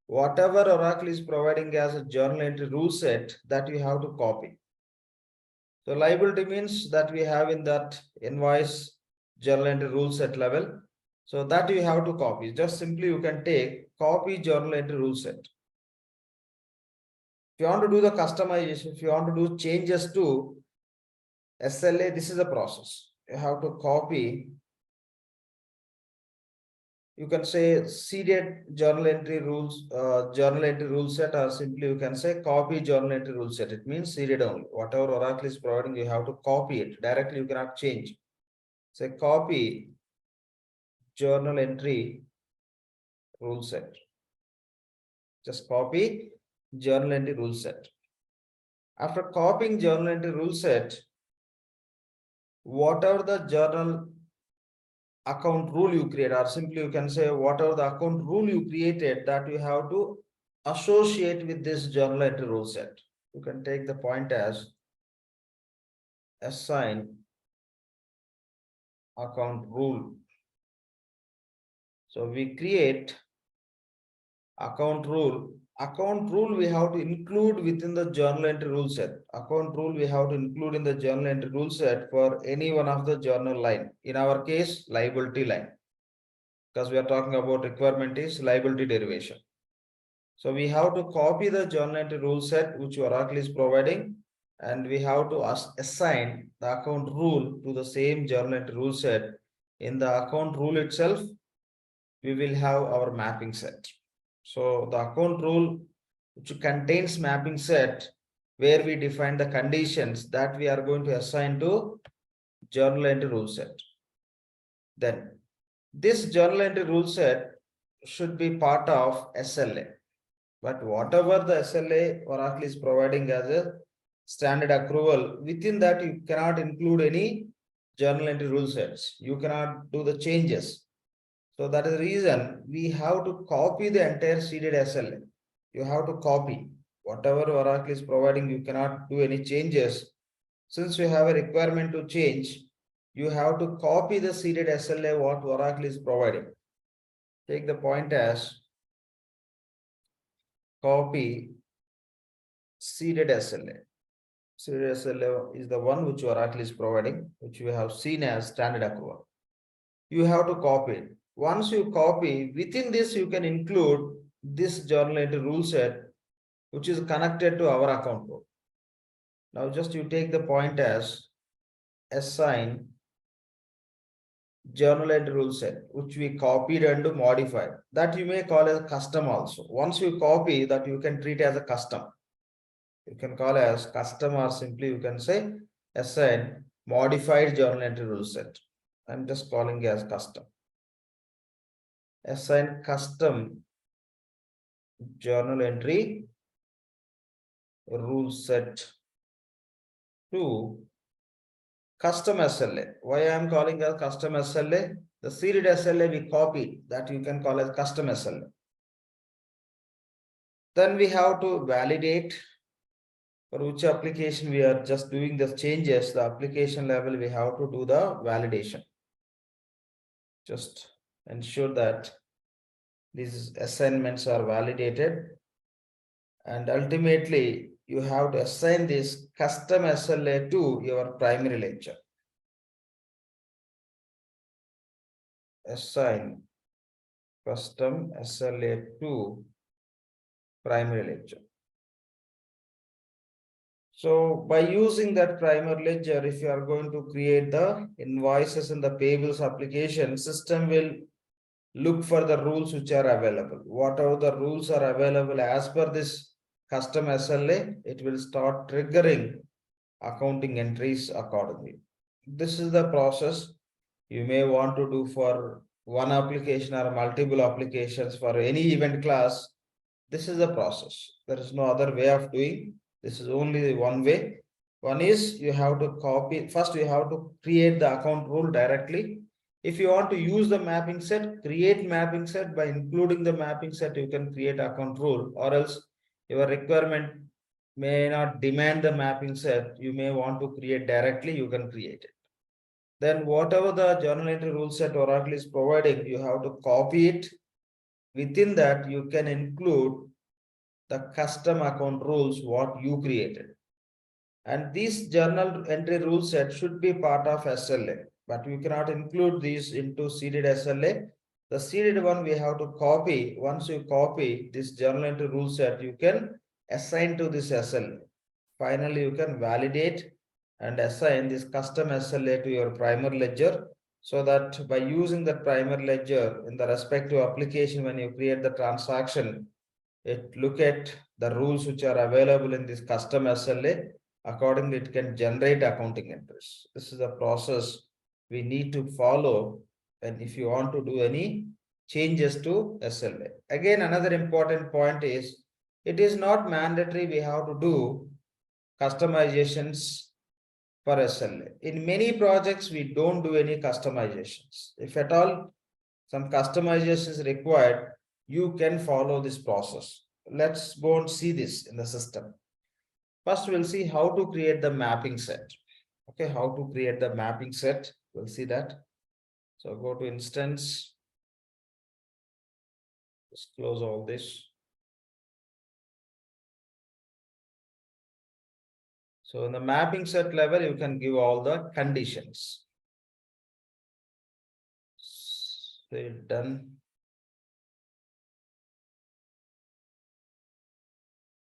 whatever Oracle is providing as a journal entry rule set, that you have to copy. So liability means that we have in that invoice journal entry rule set level. So that you have to copy. Just simply you can take copy journal entry rule set. If you want to do the customization, if you want to do changes to SLA, this is the process. You have to copy. You can say seeded journal entry rules, journal entry rule set, or simply you can say copy journal entry rule set. It means seeded only. Whatever Oracle is providing, you have to copy it. Directly you cannot change. Say copy journal entry rule set. Just copy journal entry rule set. After copying journal entry rule set, whatever the journal account rule you create, or simply you can say whatever the account rule you created, that you have to associate with this journal entry rule set. You can take the point as assign account rule. So we create account rule. Account rule we have to include within the journal entry rule set. Account rule we have to include in the journal entry rule set for any one of the journal line. In our case, liability line, because we are talking about requirement is liability derivation. So we have to copy the journal entry rule set which Oracle is providing, and we have to assign the account rule to the same journal entry rule set. In the account rule itself, we will have our mapping set. So the account rule which contains mapping set, where we define the conditions that we are going to assign to journal entry rule set. Then this journal entry rule set should be part of SLA. But whatever the SLA Oracle is providing as a standard accrual, within that you cannot include any journal entry rule sets. You cannot do the changes. So that is the reason we have to copy the entire seeded SLA. You have to copy whatever Oracle is providing. You cannot do any changes. Since you have a requirement to change, you have to copy the seeded SLA what Oracle is providing. Take the point as copy seeded SLA. Seeded SLA is the one which Oracle is providing, which we have seen as standard accrual. You have to copy it. Once you copy, within this you can include this journal entry rule set, which is connected to our account rule. Now just you take the point as assign journal entry rule set, which we copied and modified. That you may call as custom also. Once you copy that, you can treat as a custom. You can call as custom, or simply you can say assign modified journal entry rule set. I'm just calling it as custom. Assign custom journal entry rule set to custom SLA. Why I am calling as custom SLA? The seeded SLA we copied, that you can call as custom SLA. Then we have to validate for which application we are just doing the changes. The application level we have to do the validation. Just ensure that these assignments are validated, and ultimately you have to assign this custom SLA to your primary ledger. Assign custom SLA to primary ledger. So by using that primary ledger, if you are going to create the invoices in the payables application, system will look for the rules which are available. Whatever the rules are available as per this custom SLA, it will start triggering accounting entries accordingly. This is the process you may want to do for one application or multiple applications for any event class. This is the process. There is no other way of doing. This is only one way. One is you have to copy. First, you have to create the account rule directly. If you want to use the mapping set, create mapping set. By including the mapping set, you can create account rule, or else your requirement may not demand the mapping set. You may want to create directly, you can create it. Then whatever the journal entry rule set Oracle is providing, you have to copy it. Within that, you can include the custom account rules what you created. And these journal entry rule set should be part of SLA, but we cannot include these into seeded SLA. The seeded one we have to copy. Once you copy this journal entry rule set, you can assign to this SLA. Finally, you can validate and assign this custom SLA to your primary ledger, so that by using the primary ledger in the respective application, when you create the transaction, it look at the rules which are available in this custom SLA. Accordingly, it can generate accounting entries. This is the process we need to follow. And if you want to do any changes to SLA. Again, another important point is it is not mandatory we have to do customizations for SLA. In many projects, we don't do any customizations. If at all some customization is required, you can follow this process. Let's go and see this in the system. First, we'll see how to create the mapping set. Okay, how to create the mapping set. We'll see that. So go to instance. Just close all this. So in the mapping set level, you can give all the conditions. Say done.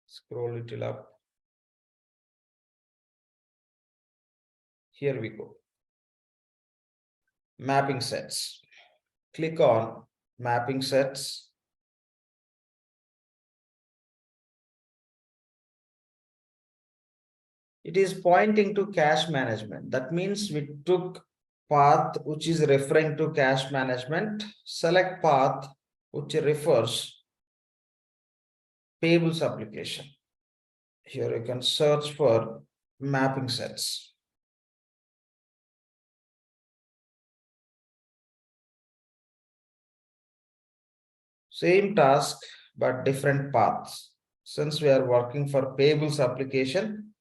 Scroll it till up. Here we go. Mapping sets. Click on mapping sets. It is pointing to cash management. That means we took path which is referring to cash management. Select path which refers payables application. Here you can search for mapping sets. Same task, but different paths. Since we are working for payables application,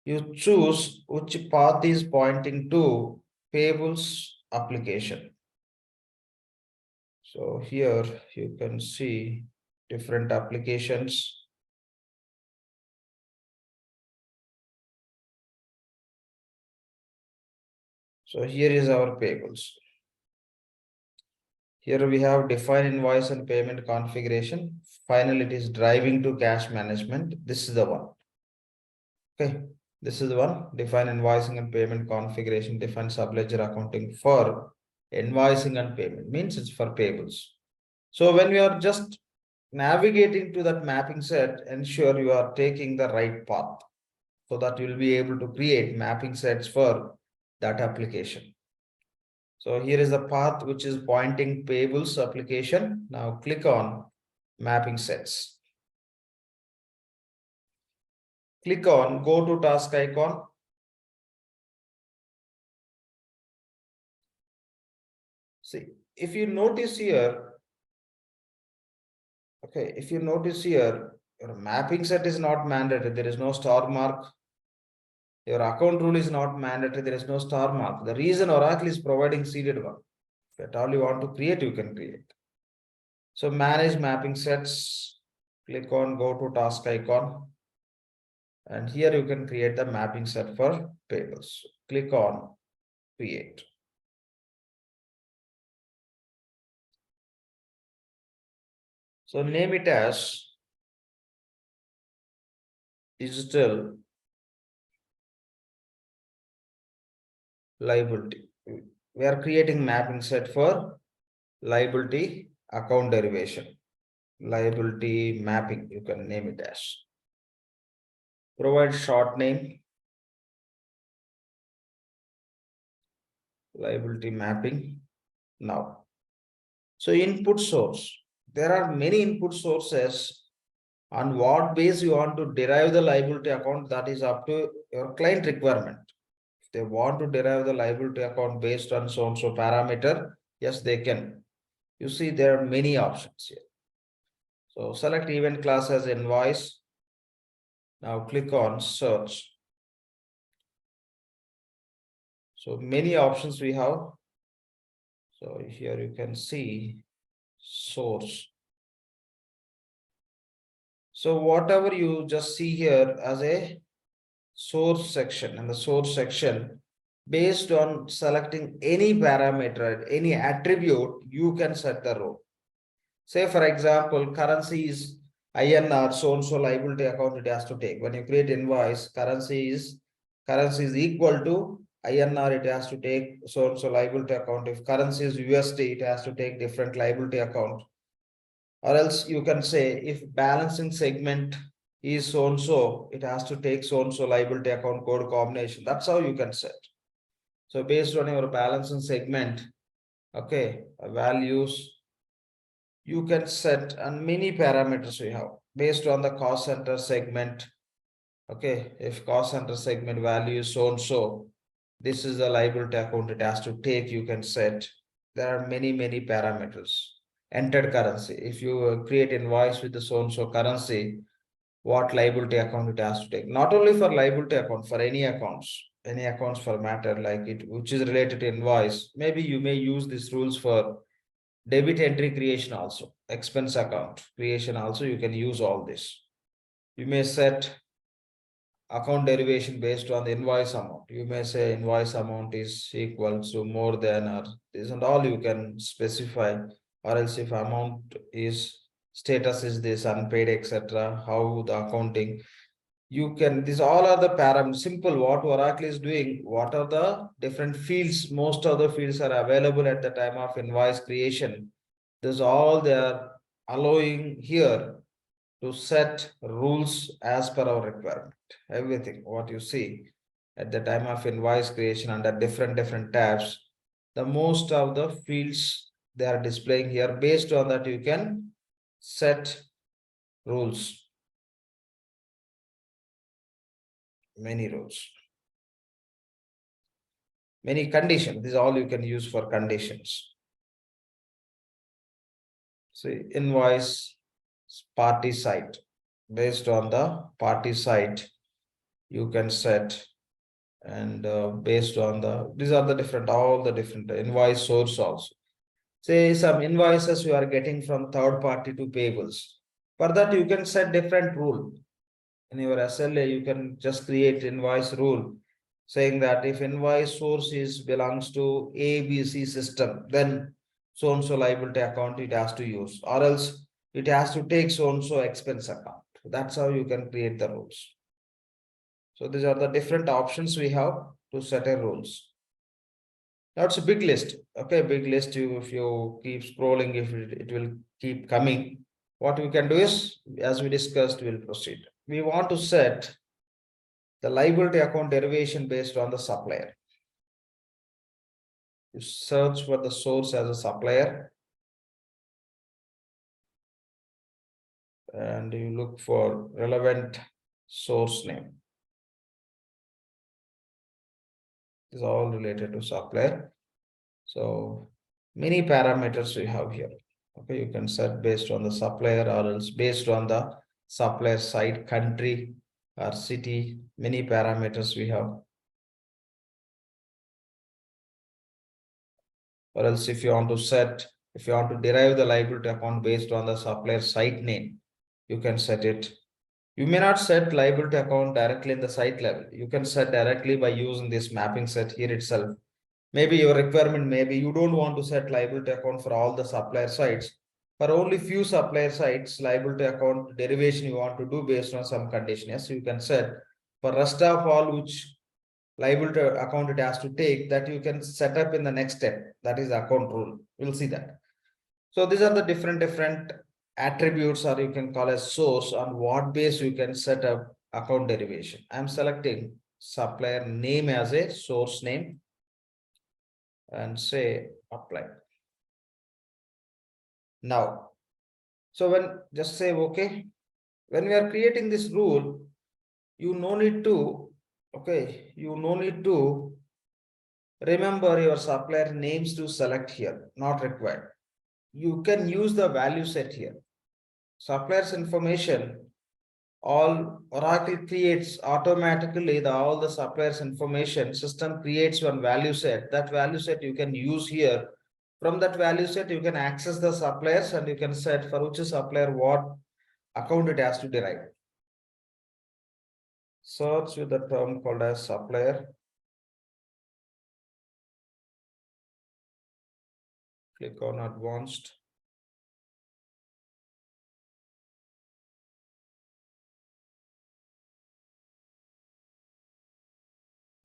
you choose which path is pointing to payables application. So here you can see different applications. So here is our payables. Here we have define invoice and payment configuration. Finally, it is driving to cash management. This is the one. Okay, this is the one. Define invoicing and payment configuration. Define subledger accounting for invoicing and payment. Means it's for payables. So when we are just navigating to that mapping set, ensure you are taking the right path, so that you will be able to create mapping sets for that application. So here is the path which is pointing payables application. Now click on mapping sets. Click on go to task icon. See, if you notice here, okay, if you notice here, your mapping set is not mandatory. There is no star mark. Your account rule is not mandatory. There is no star mark. The reason Oracle is providing seeded one. If at all you want to create, you can create. So manage mapping sets. Click on go to task icon. And here you can create the mapping set for payables. Click on create. So name it as digital liability. We are creating mapping set for liability account derivation. Liability mapping, you can name it as. Provide short name. liability mapping now. So input source, there are many input sources. On what base you want to derive the liability account, that is up to your client requirement. If they want to derive the liability account based on so and so parameter, yes, they can. You see, there are many options here. So select event class as invoice. Now click on search. So many options we have. So here you can see source. So whatever you just see here as a source section, and the source section, based on selecting any parameter, any attribute, you can set the role. Say for example, currency is INR, so and so liability account it has to take. When you create invoice, currency is equal to INR, it has to take so and so liability account. If currency is USD, it has to take different liability account. Or else you can say if balancing segment is so and so, it has to take so and so liability account code combination. That's how you can set. So based on your balancing segment, okay, values you can set, and many parameters we have based on the cost center segment. Okay, if cost center segment value is so and so, this is the liability account it has to take, you can set. There are many parameters. Entered currency, if you create invoice with the so and so currency, what liability account it has to take. Not only for liability account, for any accounts for matter, like it which is related to invoice. Maybe you may use these rules for debit entry creation also, expense account creation also, you can use all this. You may set account derivation based on the invoice amount. You may say invoice amount is equal to more than, or this and all you can specify. Or else if amount is status is this unpaid, etc., how the accounting, you can, these all are the parameters. Simple, what Oracle is doing, what are the different fields, most of the fields are available at the time of invoice creation. This all they are allowing here to set rules as per our requirement. Everything what you see at the time of invoice creation under different tabs, the most of the fields they are displaying here. Based on that, you can set rules, many rules, many conditions. This is all you can use for conditions. See, invoice party site, based on the party site you can set, and based on the, these are the different, all the different invoice source also. Say some invoices you are getting from third party to payables, for that you can set different rule. In your SLA you can just create invoice rule saying that if invoice source is belongs to ABC system, then so and so liability account it has to use, or else it has to take so and so expense account. That's how you can create the rules. So these are the different options we have to set a rules. Now it's a big list. Okay, big list. If you keep scrolling, if it will keep coming. What we can do is, as we discussed, we'll proceed. We want to set the liability account derivation based on the supplier. You search for the source as a supplier, and you look for relevant source name. Is all related to supplier. So many parameters we have here. Okay, you can set based on the supplier, or else based on the supplier site, country or city. Many parameters we have. Or else if you want to derive the liability account based on the supplier site name, you can set it. You may not set liability account directly in the site level. You can set directly by using this mapping set here itself. Maybe your requirement, maybe you don't want to set liability account for all the supplier sites. For only few supplier sites, liability account derivation you want to do based on some condition. Yes, you can set. For rest of all which liability account it has to take, that you can set up in the next step. That is account rule. We'll see that. So these are the different attributes, or you can call as source, on what base you can set up account derivation. I'm selecting supplier name as a source name. and say apply. Now, so when just say okay, when we are creating this rule, you no need to, okay, you no need to remember your supplier names to select here, not required. You can use the value set here. Suppliers information, all Oracle creates automatically all the suppliers information, system creates one value set. That value set you can use here. From that value set, you can access the suppliers and you can set for which supplier what account it has to derive. Search with the term called as supplier. Click on advanced.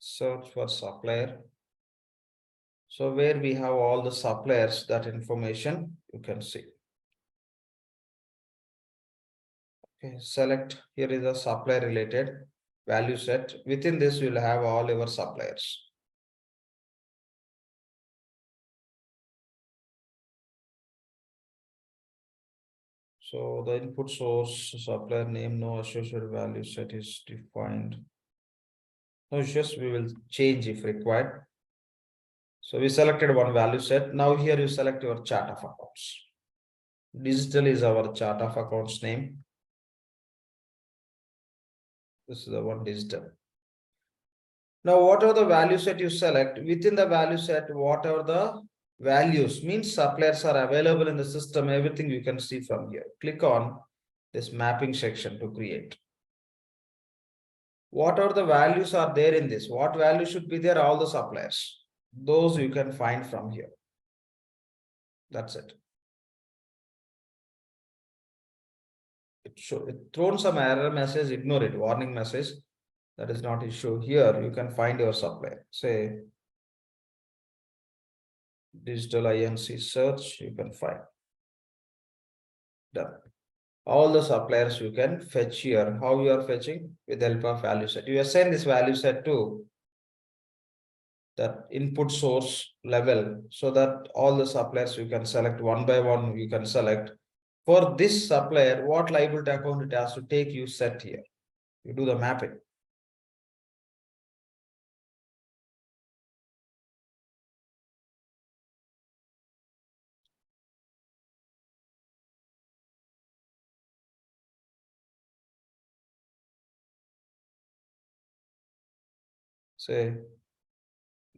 Search for supplier. So where we have all the suppliers, that information you can see. Okay, select here is a supplier related value set. Within this, you will have all your suppliers. So the input source supplier name, no associated value set is defined. No issues, we will change if required. So we selected one value set. Now here you select your chart of accounts. Digital is our chart of accounts name. This is the one digital. Now, whatever the value set you select, within the value set, whatever the values means suppliers are available in the system, everything you can see from here. Click on this mapping section to create. Whatever the values are there in this, what value should be there, all the suppliers. Those you can find from here. That's it. It thrown some error message, ignore it, warning message. That is not issue. Here you can find your supplier. Say digital INC search, you can find. Done. All the suppliers you can fetch here. How you are fetching? With the help of value set. You assign this value set to that input source level so that all the suppliers you can select one by one, you can select. For this supplier, what liability account it has to take, you set here. You do the mapping. Say,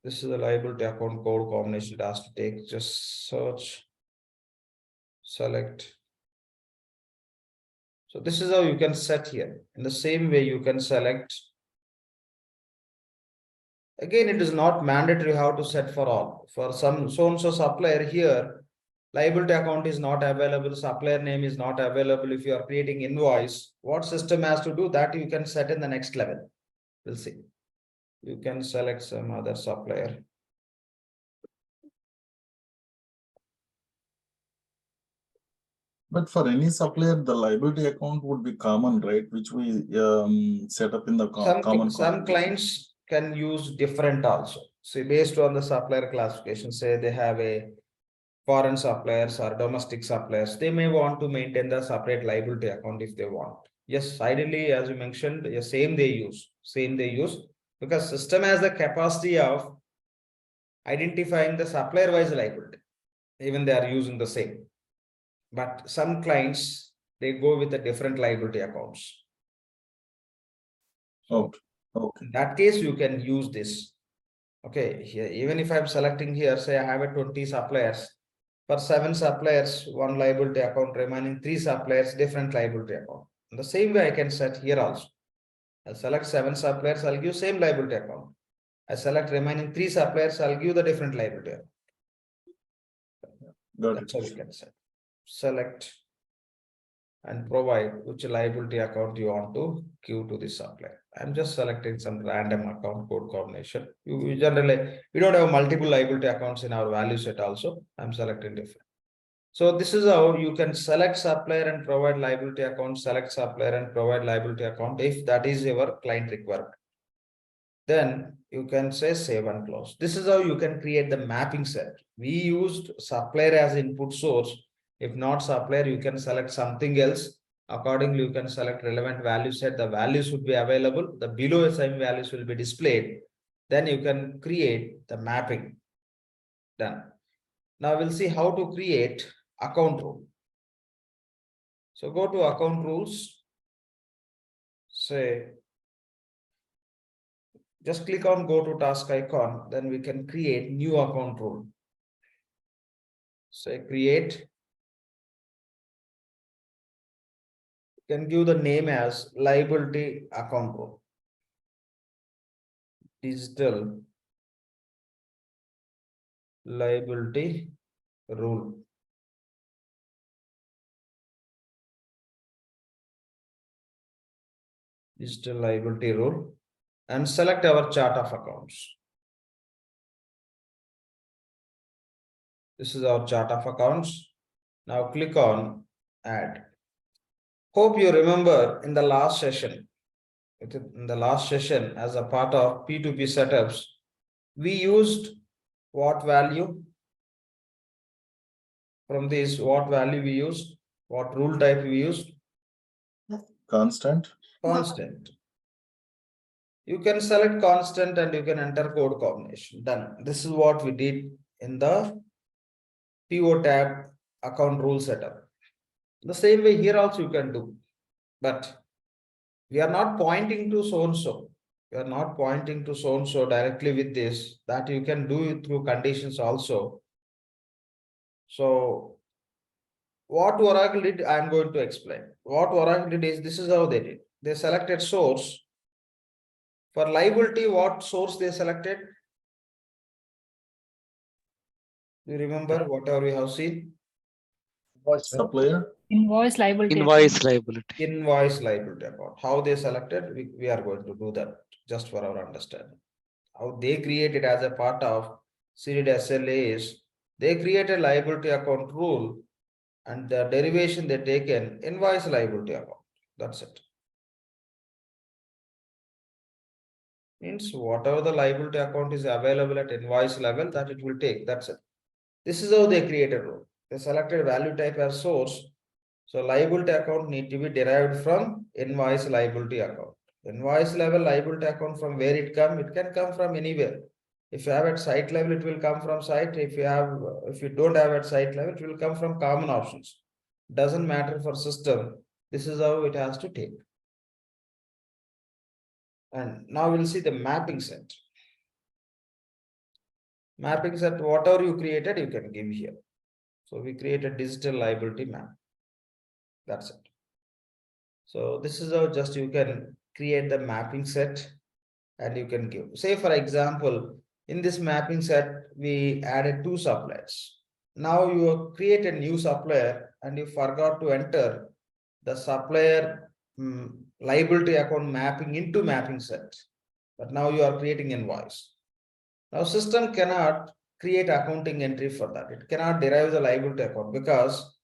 this is the liability account code combination it has to take. Just search, select. So this is how you can set here. In the same way, you can select. Again, it is not mandatory how to set for all. For some so-and-so supplier here, liability account is not available, supplier name is not available. If you are creating invoice, what system has to do that you can set in the next level. We'll see. You can select some other supplier. But for any supplier, the liability account would be common, right? Which we set up in the common. Some clients can use different also. See, based on the supplier classification, say they have a foreign suppliers or domestic suppliers, they may want to maintain the separate liability account if they want. Yes, ideally, as you mentioned, yes, same they use, because system has the capacity of identifying the supplier wise liability, even they are using the same. But some clients, they go with the different liability accounts. So okay. In that case, you can use this. Okay, here, even if I'm selecting here, say I have a 20 suppliers. For 7 suppliers, one liability account, remaining 3 suppliers, different liability account. In the same way, I can set here also. I'll select 7 suppliers, I'll give same liability account. I select remaining 3 suppliers, I'll give the different liability account. That's how we can set. Select and provide which liability account you want to give to the supplier. I'm just selecting some random account code combination. You generally, we don't have multiple liability accounts in our value set also. I'm selecting different. So this is how you can select supplier and provide liability account, select supplier and provide liability account if that is your client requirement. then you can say save and close. This is how you can create the mapping set. We used supplier as input source. If not supplier, you can select something else. Accordingly, you can select relevant value set. The values would be available. The below assigned values will be displayed. Then you can create the mapping. Done. Now we'll see how to create account rule. So go to account rules. Say, just click on go to task icon. Then we can create new account rule. Say create. You can give the name as liability account rule. Digital liability rule. Digital liability rule, and select our chart of accounts. This is our chart of accounts. Now click on add. Hope you remember in the last session, as a part of P2P setups, we used what value? From this, what value we used? What rule type we used? Constant. Constant. You can select constant and you can enter code combination. Done. This is what we did in the PO tab account rule setup. The same way here also you can do, but we are not pointing to so and so. We are not pointing to so and so directly with this, that you can do it through conditions also. So what Oracle did, I am going to explain. What Oracle did is, this is how they did. They selected source. For liability, what source they selected? Do you remember whatever we have seen? Supplier. Invoice liability. Invoice liability. Invoice liability account. How they selected, we are going to do that just for our understanding. How they created as a part of seeded SLAs, they created liability account rule, and the derivation they taken invoice liability account. That's it. Means whatever the liability account is available at invoice level, that it will take. That's it. This is how they created rule. They selected value type as source. So liability account need to be derived from invoice liability account. Invoice level liability account, from where it can come from anywhere. If you have at site level, it will come from site. If you don't have at site level, it will come from common options. Doesn't matter for system. This is how it has to take. And now we'll see the mapping set. Mapping set, whatever you created, you can give here. So we create a digital liability map. That's it. So this is how just you can create the mapping set and you can give. Say for example, in this mapping set, we added 2 suppliers. Now you create a new supplier and you forgot to enter the supplier liability account mapping into mapping set. But now you are creating invoice. Now system cannot create accounting entry for that. It cannot derive the liability account, because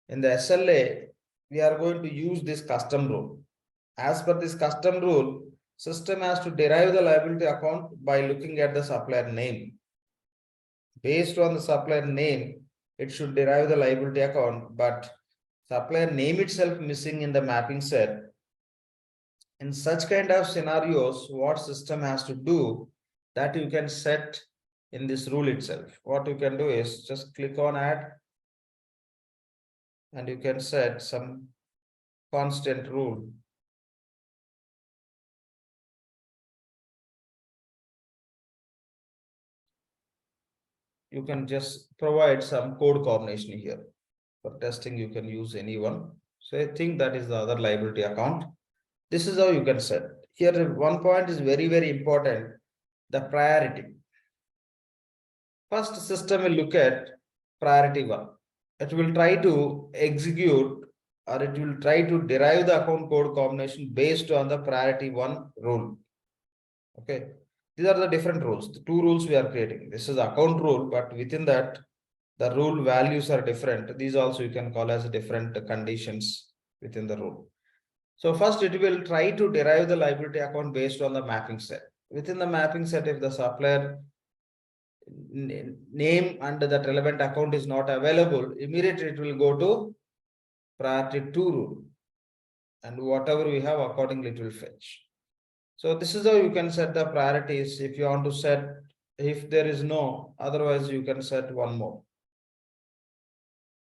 in the SLA, we are going to use this custom rule. As per this custom rule, system has to derive the liability account by looking at the supplier name. Based on the supplier name, it should derive the liability account, but supplier name itself missing in the mapping set. In such kind of scenarios, what system has to do, that you can set in this rule itself. What you can do is just click on add, and you can set some constant rule. You can just provide some code combination here. For testing, you can use any one. So I think that is the other liability account. This is how you can set. Here, one point is very, very important, the priority. First, system will look at priority 1. It will try to execute, or it will try to derive the account code combination based on the priority 1 rule. Okay. These are the different rules. The 2 rules we are creating. This is account rule, but within that, the rule values are different. These also you can call as different conditions within the rule. So first it will try to derive the liability account based on the mapping set. within the mapping set, if the supplier name and that relevant account is not available, immediately it will go to priority 2 rule, and whatever we have accordingly it will fetch. So this is how you can set the priorities. If you want to set, if there is no, otherwise you can set one more.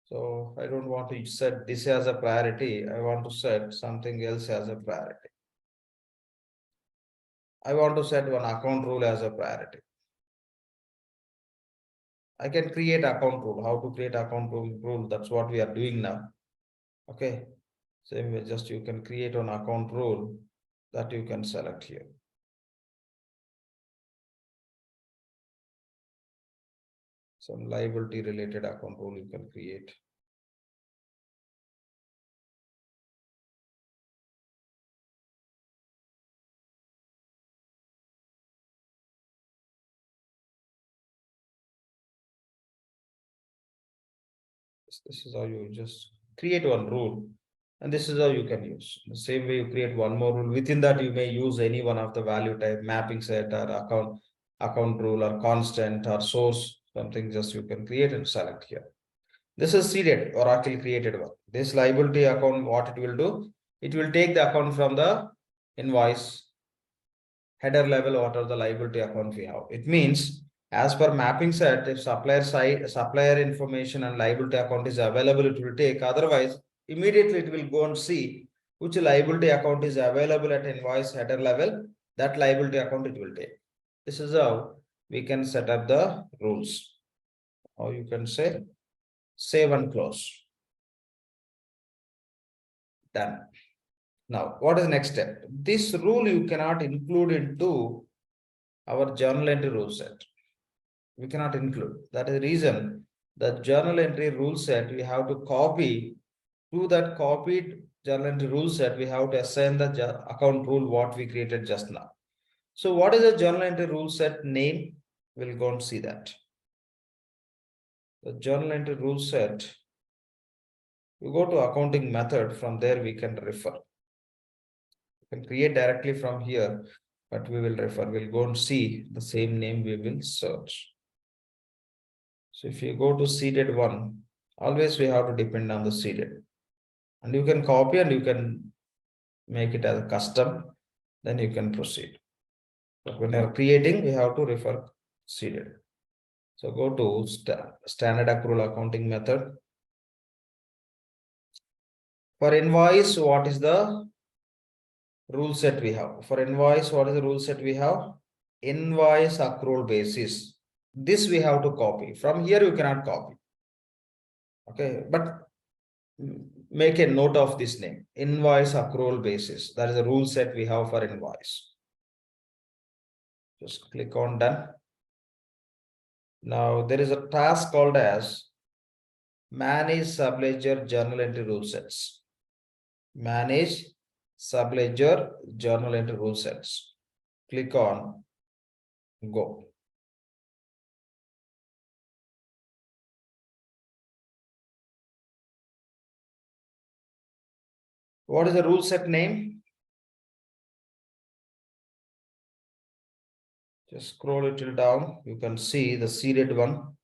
So I don't want to set this as a priority. I want to set something else as a priority. I want to set one account rule as a priority. I can create account rule. How to create account rule? That's what we are doing now. Okay. Same way, just you can create an account rule that you can select here. Some liability related account rule you can create. This is how you just create one rule, and this is how you can use. The same way you create one more rule. Within that, you may use any one of the value type, mapping set or account rule or constant or source, something just you can create and select here. This is seeded Oracle created one. This liability account, what it will do, it will take the account from the invoice header level, what are the liability account we have. It means as per mapping set, if supplier side, supplier information and liability account is available, it will take. Otherwise, immediately it will go and see which liability account is available at invoice header level, that liability account it will take. This is how we can set up the rules. Or you can say save and close. Done. Now, what is the next step? This rule you cannot include into our journal entry rule set. We cannot include. That is the reason the journal entry rule set we have to copy. To that copied journal entry rule set, we have to assign the account rule what we created just now. So what is the journal entry rule set name? We'll go and see that. The journal entry rule set, you go to accounting method, from there we can refer. We can create directly from here, but we will refer. We'll go and see the same name, we will search. So if you go to seeded one, always we have to depend on the seeded. And you can copy and you can make it as a custom, then you can proceed. But when you're creating, we have to refer seeded. So go to standard accrual accounting method. For invoice, what is the rule set we have? For invoice, what is the rule set we have? Invoice accrual basis. This we have to copy. From here, you cannot copy. Okay, but make a note of this name, invoice accrual basis. That is the rule set we have for invoice. Just click on done. Now there is a task called as manage subledger journal entry rule sets. Manage subledger journal entry rule sets. Click on go. What is the rule set name? Just scroll it till down. You can see the seeded one.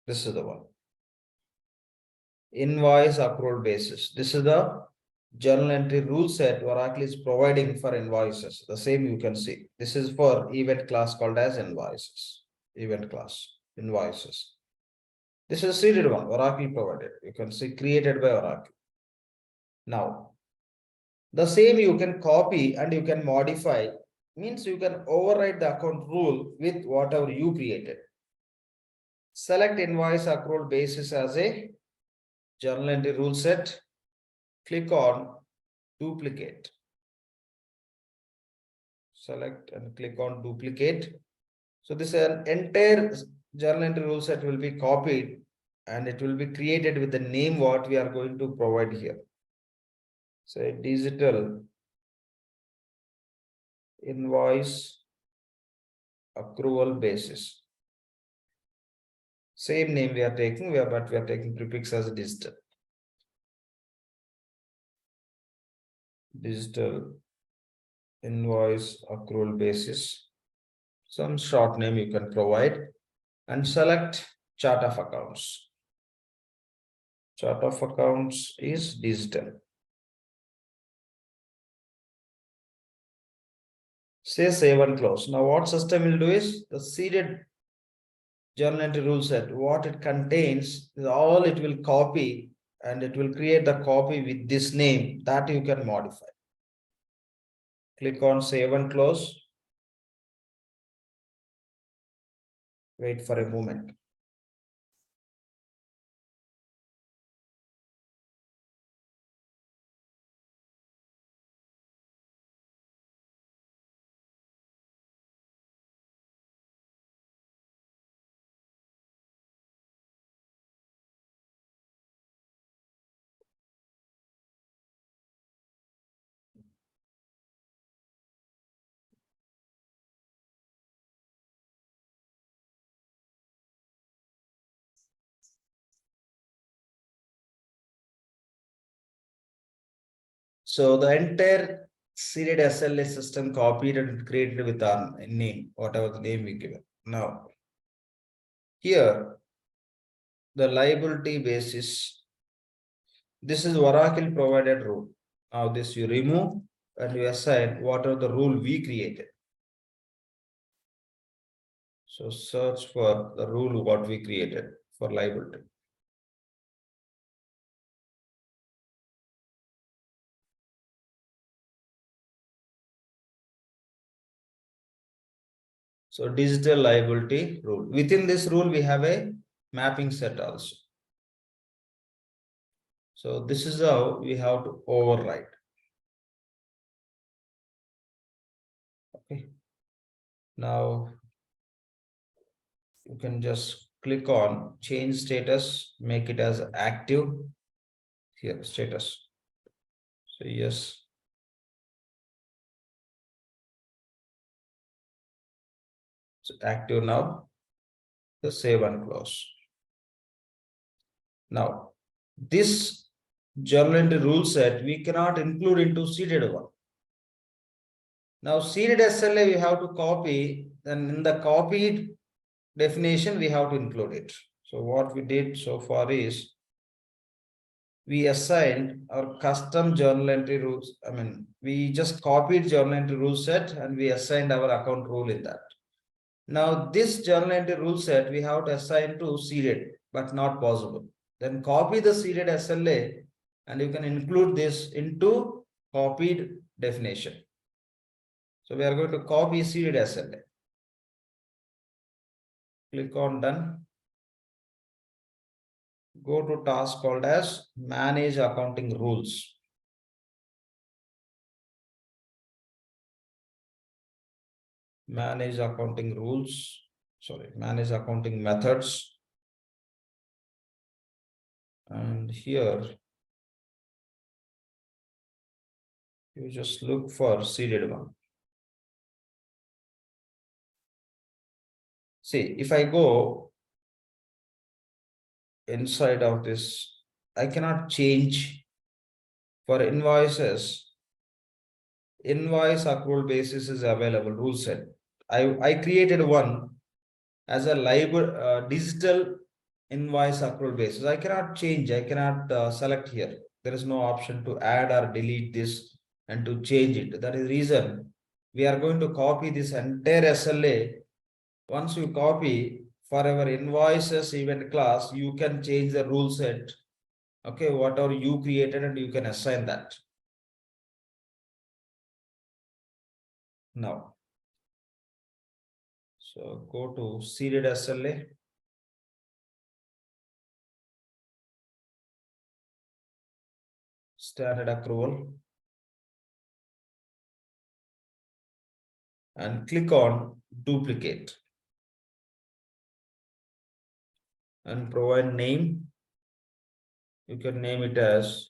This is the one. Invoice accrual basis. This is the journal entry rule set Oracle is providing for invoices. The same you can see. This is for event class called as invoices. Event class, invoices. This is a seeded one, Oracle provided. You can see created by Oracle. Now, the same you can copy and you can modify. Means you can override the account rule with whatever you created. Select invoice accrual basis as a journal entry rule set. Click on duplicate. Select and click on duplicate. So this entire journal entry rule set will be copied and it will be created with the name what we are going to provide here. Say digital invoice accrual basis. Same name we are taking, but we are taking prefix as digital. Digital invoice accrual basis. Some short name you can provide and select chart of accounts. Chart of accounts is digital. Say save and close. Now what system will do is the seeded journal entry rule set. What it contains is all it will copy and it will create the copy with this name that you can modify. Click on save and close. Wait for a moment. So the entire seeded SLA system copied and created with our name, whatever the name we give it. Now, here, the liability basis, this is Oracle provided rule. Now this you remove and you assign whatever the rule we created. So search for the rule what we created for liability. So digital liability rule. Within this rule, we have a mapping set also. So this is how we have to override. Okay. Now you can just click on change status, make it as active. Here, status. So yes. So active now. The save and close. Now, this journal entry rule set we cannot include into seeded one. Now, seeded SLA we have to copy, then in the copied definition we have to include it. So what we did so far is we assigned our custom journal entry rules. I mean, we just copied journal entry rule set and we assigned our account rule in that. Now, this journal entry rule set we have to assign to seeded, but not possible. Then copy the seeded SLA and you can include this into copied definition. So we are going to copy seeded SLA. Click on done. Go to task called as manage accounting rules. Manage accounting rules. Sorry, manage accounting methods. And here you just look for seeded one. See, if I go inside of this, I cannot change for invoices. Invoice accrual basis is available rule set. I created one as a digital invoice accrual basis. I cannot change. I cannot select here. There is no option to add or delete this and to change it. That is the reason we are going to copy this entire SLA. Once you copy for our invoices event class, you can change the rule set. Okay, whatever you created and you can assign that. Now, so go to seeded SLA. Standard accrual. And click on duplicate. And provide name. You can name it as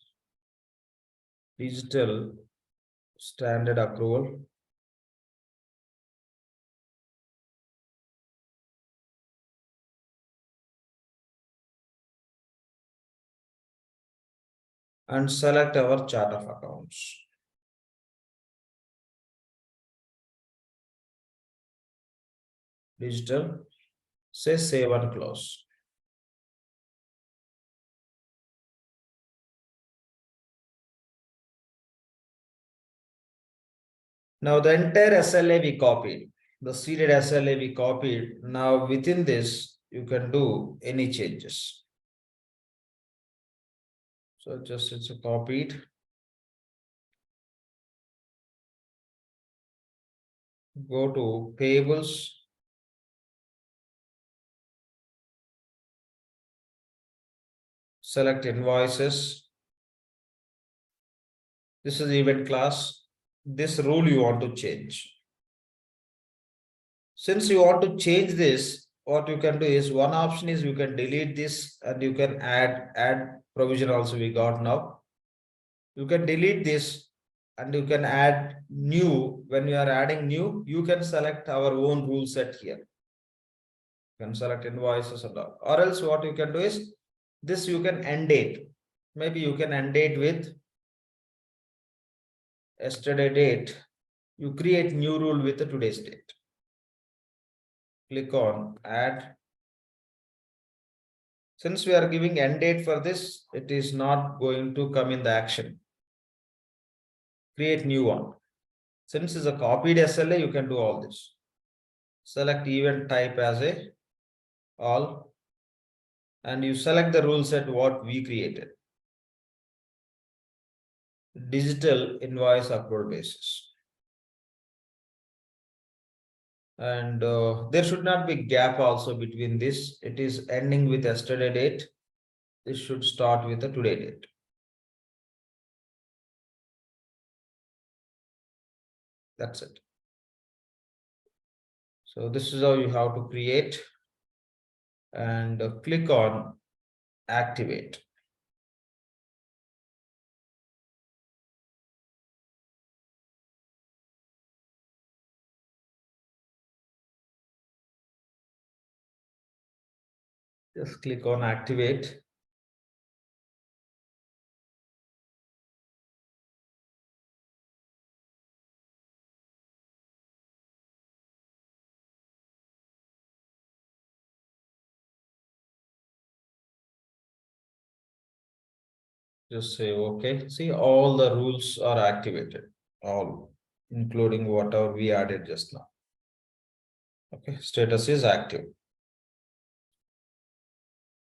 digital standard accrual. And select our chart of accounts. digital, say save and close. Now the entire SLA we copied, the seeded SLA we copied. Now within this, you can do any changes. So just it's copied. Go to payables. Select invoices. This is event class. This rule you want to change. Since you want to change this, what you can do is one option is you can delete this and you can add provision also we got now. You can delete this and you can add new. When you are adding new, you can select our own rule set here. You can select invoices and all. Or else what you can do is this you can end date. Maybe you can end date with yesterday date. You create new rule with the today's date. Click on add. Since we are giving end date for this, it is not going to come in the action. Create new one. Since it's a copied SLA, you can do all this. Select event type as a all, and you select the rule set what we created. Digital invoice upload basis. And there should not be gap also between this. It is ending with yesterday date. This should start with the today date. That's it. So this is how you have to create, and click on activate. Just click on activate. Just say okay. See, all the rules are activated, all, including whatever we added just now. Okay, status is active.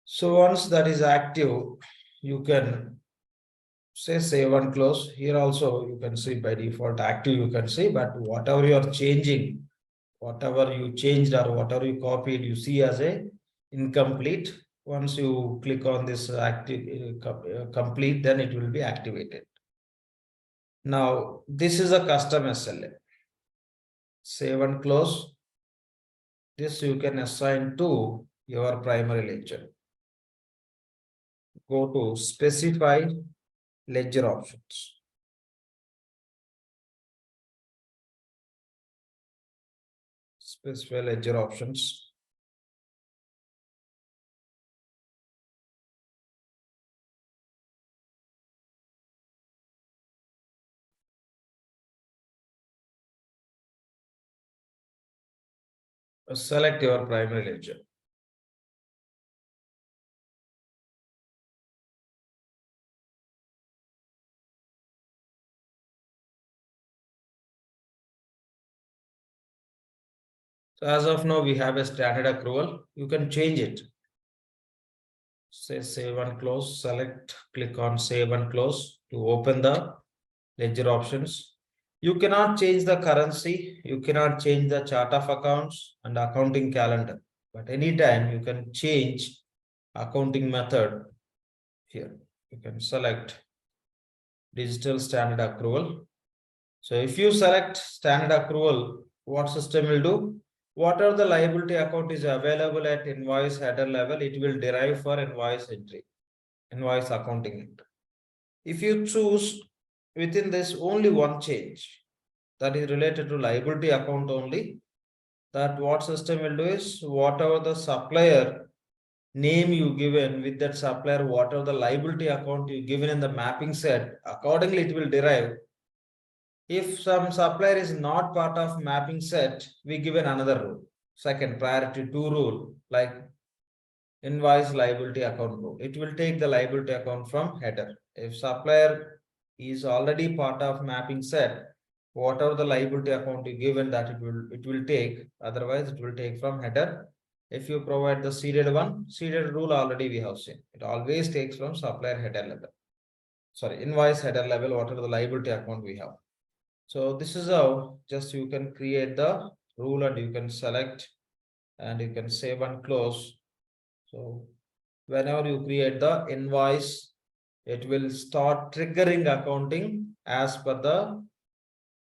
So once that is active, you can say save and close. Here also you can see by default active, you can see, but whatever you are changing, whatever you changed or whatever you copied, you see as a incomplete. Once you click on this active complete, then it will be activated. Now this is a custom SLA. Save and close. This you can assign to your primary ledger. Go to specify ledger options. Specify ledger options. Select your primary ledger. So as of now, we have a standard accrual. You can change it. Say save and close. Select, click on save and close to open the ledger options. You cannot change the currency. You cannot change the chart of accounts and accounting calendar. But anytime you can change accounting method here. You can select digital standard accrual. So if you select standard accrual, what system will do? Whatever the liability account is available at invoice header level, it will derive for invoice entry, invoice accounting entry. If you choose within this only one change that is related to liability account only, that what system will do is whatever the supplier name you given with that supplier, whatever the liability account you given in the mapping set, accordingly it will derive. If some supplier is not part of mapping set, we give another rule. Second, priority 2 rule, like invoice liability account rule. It will take the liability account from header. If supplier is already part of mapping set, whatever the liability account you given, that it will take. Otherwise, it will take from header. If you provide the seeded one, seeded rule already we have seen. It always takes from supplier header level. Sorry, invoice header level, whatever the liability account we have. So this is how just you can create the rule and you can select and you can save and close. So whenever you create the invoice, it will start triggering accounting as per the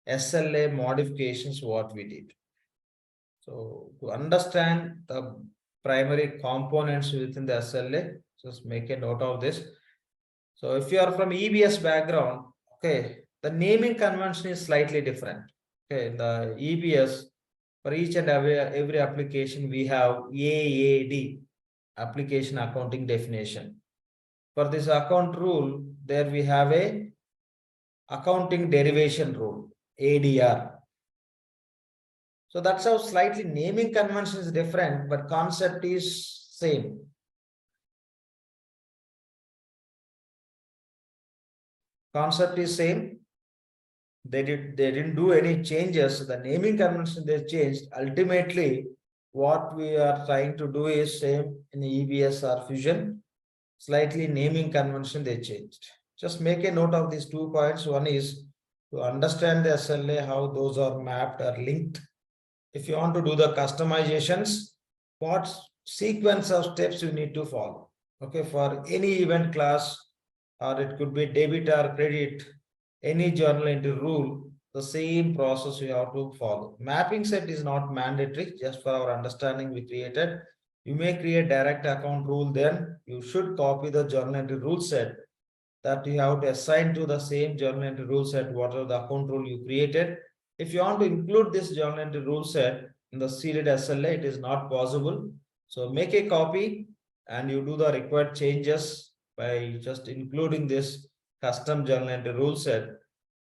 SLA modifications what we did. So to understand the primary components within the SLA, just make a note of this. So if you are from EBS background, okay, the naming convention is slightly different. Okay, in the EBS, for each and every application, we have AAD, application accounting definition. For this account rule, there we have a accounting derivation rule, ADR. So that's how slightly naming convention is different, but concept is same. Concept is same. They didn't do any changes. The naming convention they changed. Ultimately, what we are trying to do is same in EBS or Fusion. Slightly naming convention they changed. Just make a note of these 2 points. One is to understand the SLA, how those are mapped or linked. If you want to do the customizations, what sequence of steps you need to follow. Okay, for any event class, or it could be debit or credit, any journal entry rule, the same process you have to follow. Mapping set is not mandatory, just for our understanding we created. You may create direct account rule, then you should copy the journal entry rule set that you have to assign to the same journal entry rule set, whatever the account rule you created. If you want to include this journal entry rule set in the seeded SLA, it is not possible. So make a copy and you do the required changes by just including this custom journal entry rule set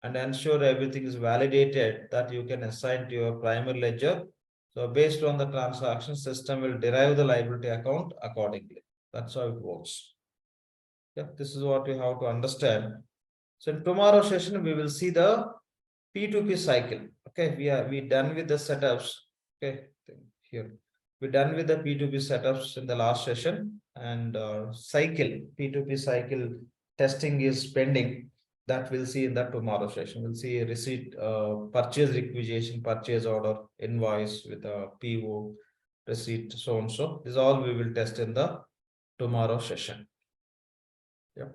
and ensure everything is validated that you can assign to your primary ledger. So based on the transaction, system will derive the liability account accordingly. That's how it works. Yeah, this is what you have to understand. So in tomorrow's session, we will see the P2P cycle. Okay, we done with the setups. Okay, here we're done with the P2P setups in the last session, and cycle P2P cycle testing is pending. That we'll see in the tomorrow session. We'll see receipt, purchase requisition, purchase order, invoice with a PO, receipt, so and so. This all we will test in the tomorrow session. Yeah.